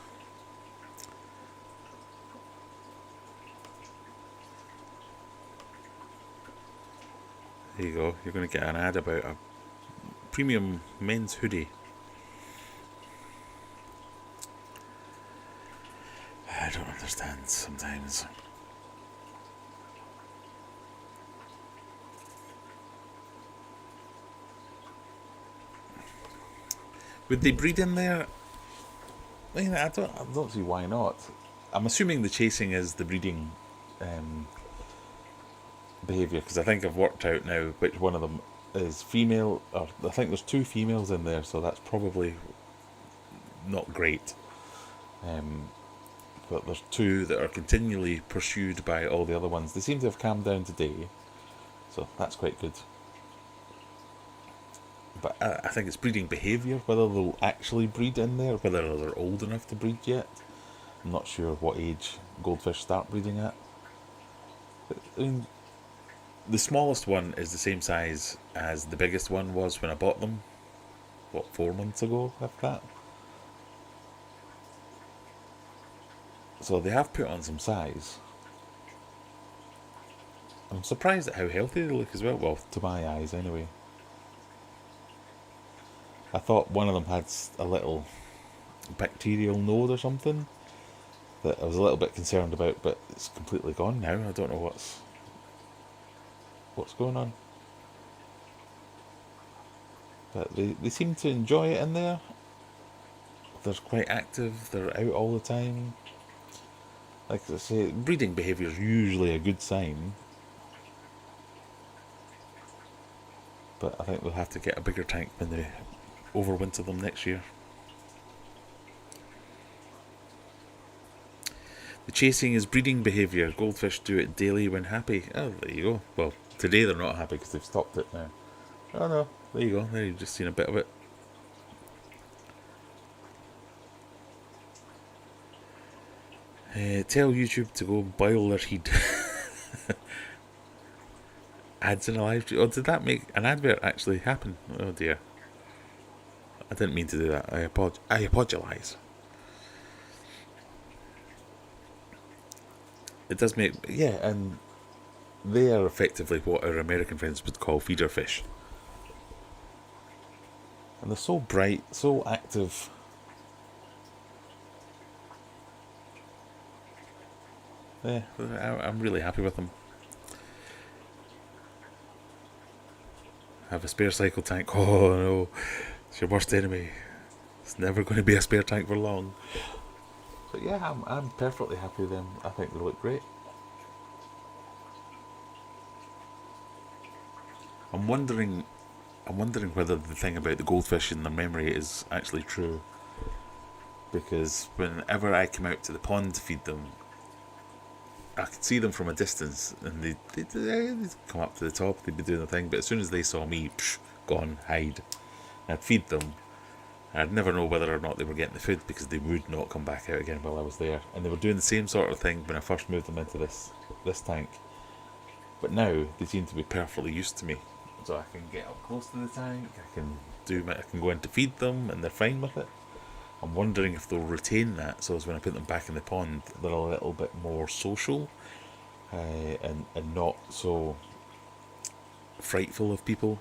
There you go, you're going to get an ad about a premium men's hoodie. sometimes. Would they breed in there? I mean, I don't see why not. I'm assuming the chasing is the breeding behaviour, because I think I've worked out now which one of them is female. Or I think there's 2 females in there, so that's probably not great. But there's 2 that are continually pursued by all the other ones. They seem to have calmed down today, so that's quite good. But I think it's breeding behaviour, whether they'll actually breed in there, whether they're old enough to breed yet. I'm not sure what age goldfish start breeding at. I mean, the smallest one is the same size as the biggest one was when I bought them. What, 4 months ago, if that? So they have put on some size. I'm surprised at how healthy they look as well. Well, to my eyes anyway. I thought one of them had a little bacterial node or something that I was a little bit concerned about, but it's completely gone now. I don't know what's going on. But they seem to enjoy it in there. They're quite active, they're out all the time. Like I say, breeding behaviour is usually a good sign. But I think we'll have to get a bigger tank when they overwinter them next year. The chasing is breeding behaviour. Goldfish do it daily when happy. Oh, there you go. Well, today they're not happy because they've stopped it now. Oh no, there you go. There you've just seen a bit of it. Tell YouTube to go boil their heat. Ads in a live stream. Oh, did that make an advert actually happen? Oh dear. I didn't mean to do that. I apologise. It does make... Yeah, and they are effectively what our American friends would call feeder fish. And they're so bright, so active. Yeah, I'm really happy with them. Have a spare cycle tank. Oh no, it's your worst enemy. It's never going to be a spare tank for long. But yeah, I'm perfectly happy with them. I think they look great. I'm wondering whether the thing about the goldfish in their memory is actually true. Because whenever I come out to the pond to feed them, I could see them from a distance, and they'd come up to the top, they'd be doing the thing, but as soon as they saw me, gone, hide. I'd feed them. I'd never know whether or not they were getting the food, because they would not come back out again while I was there. And they were doing the same sort of thing when I first moved them into this tank. But now, they seem to be perfectly used to me. So I can get up close to the tank, I can go in to feed them, and they're fine with it. I'm wondering if they'll retain that, so as when I put them back in the pond, they're a little bit more social, and not so frightful of people.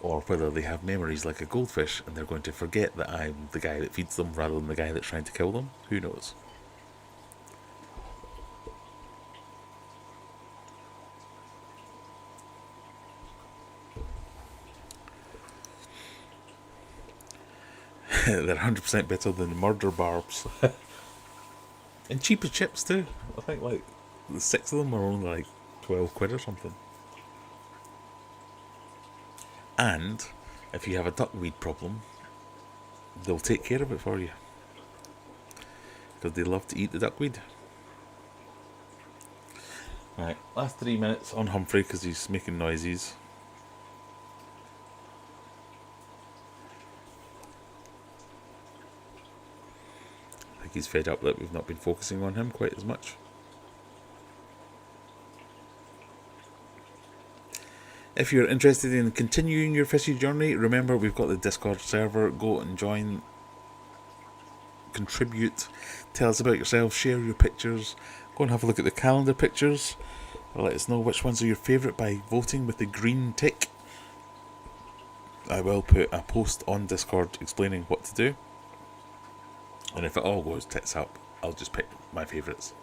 Or whether they have memories like a goldfish, and they're going to forget that I'm the guy that feeds them rather than the guy that's trying to kill them. Who knows? They're 100% better than murder barbs. And cheaper chips too. I think like the 6 of them are only like 12 quid or something. And if you have a duckweed problem, they'll take care of it for you. Because they love to eat the duckweed. Right, last 3 minutes on Humphrey because he's making noises. I think he's fed up that we've not been focusing on him quite as much. If you're interested in continuing your fishy journey, remember we've got the Discord server. Go and join, contribute, tell us about yourself, share your pictures, go and have a look at the calendar pictures. Let us know which ones are your favourite by voting with the green tick. I will put a post on Discord explaining what to do. And if it all goes tits up, I'll just pick my favourites.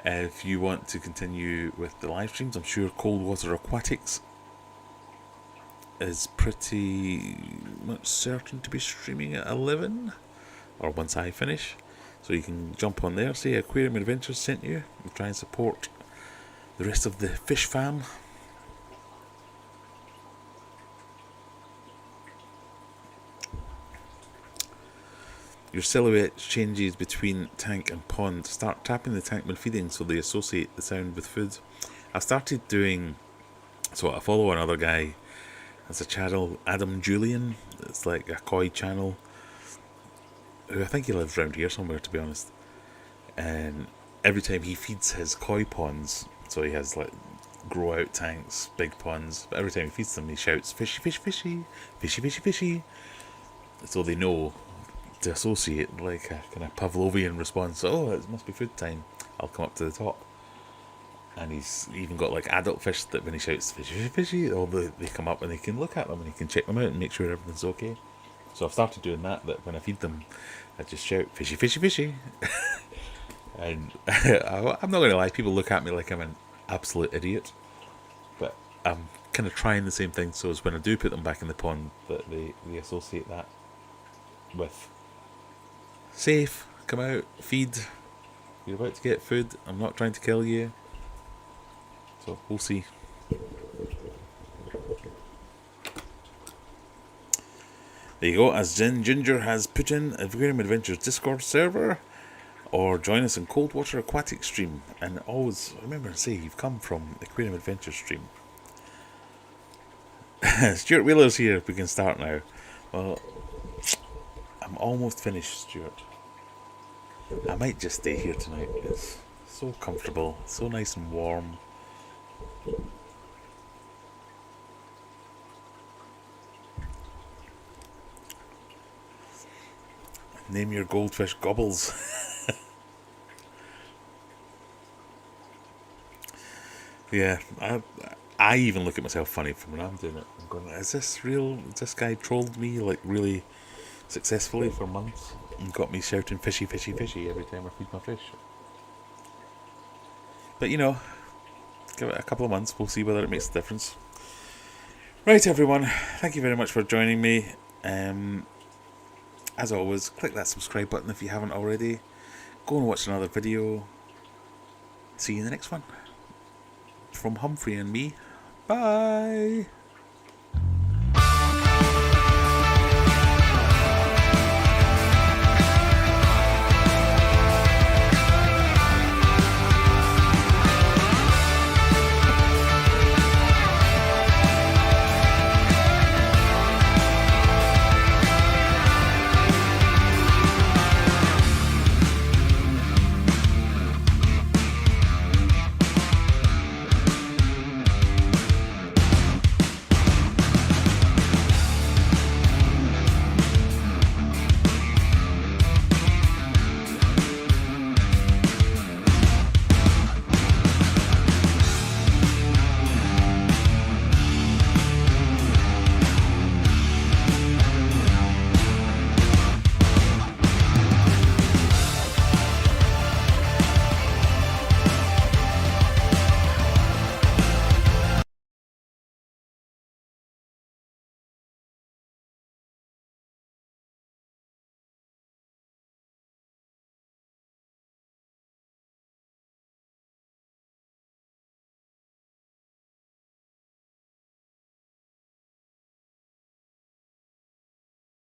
If you want to continue with the live streams, I'm sure Cold Water Aquatics is pretty much certain to be streaming at 11, or once I finish. So you can jump on there, say Aquarium Adventures sent you, and try and support the rest of the fish fam. Your silhouette changes between tank and pond. Start tapping the tank when feeding so they associate the sound with food. I started doing, so I follow another guy, it's a channel, Adam Julian, it's like a koi channel, who I think he lives around here somewhere, to be honest. And every time he feeds his koi ponds, so he has like grow out tanks, big ponds, but every time he feeds them he shouts fishy, fishy, fishy, fishy, fishy, fishy, so they know to associate, like a kind of Pavlovian response. Oh, it must be food time, I'll come up to the top. And he's even got like adult fish that when he shouts fishy, fishy, fishy, they come up and they can look at them and he can check them out and make sure everything's okay. So I've started doing that when I feed them, I just shout fishy, fishy, fishy. And I'm not going to lie, people look at me like I'm an absolute idiot, but I'm kind of trying the same thing, so as when I do put them back in the pond, that they associate that with safe, come out, feed, you're about to get food, I'm not trying to kill you. So we'll see. There you go, as Ginger has put in Aquarium Adventures Discord server, or join us in Cold Water Aquatic stream. And always remember to say you've come from Aquarium Adventures stream. Stuart Wheeler's here, we can start now. Well, I'm almost finished, Stuart. I might just stay here tonight. It's so comfortable, so nice and warm. Name your goldfish Gobbles. Yeah, I even look at myself funny from when I'm doing it. I'm going, is this real? This guy trolled me like really successfully for months and got me shouting fishy, fishy, fishy every time I feed my fish. But you know, give it a couple of months, we'll see whether it makes a difference. Right, everyone, thank you very much for joining me. As always, click that subscribe button if you haven't already. Go and watch another video. See you in the next one. From Humphrey and me. Bye.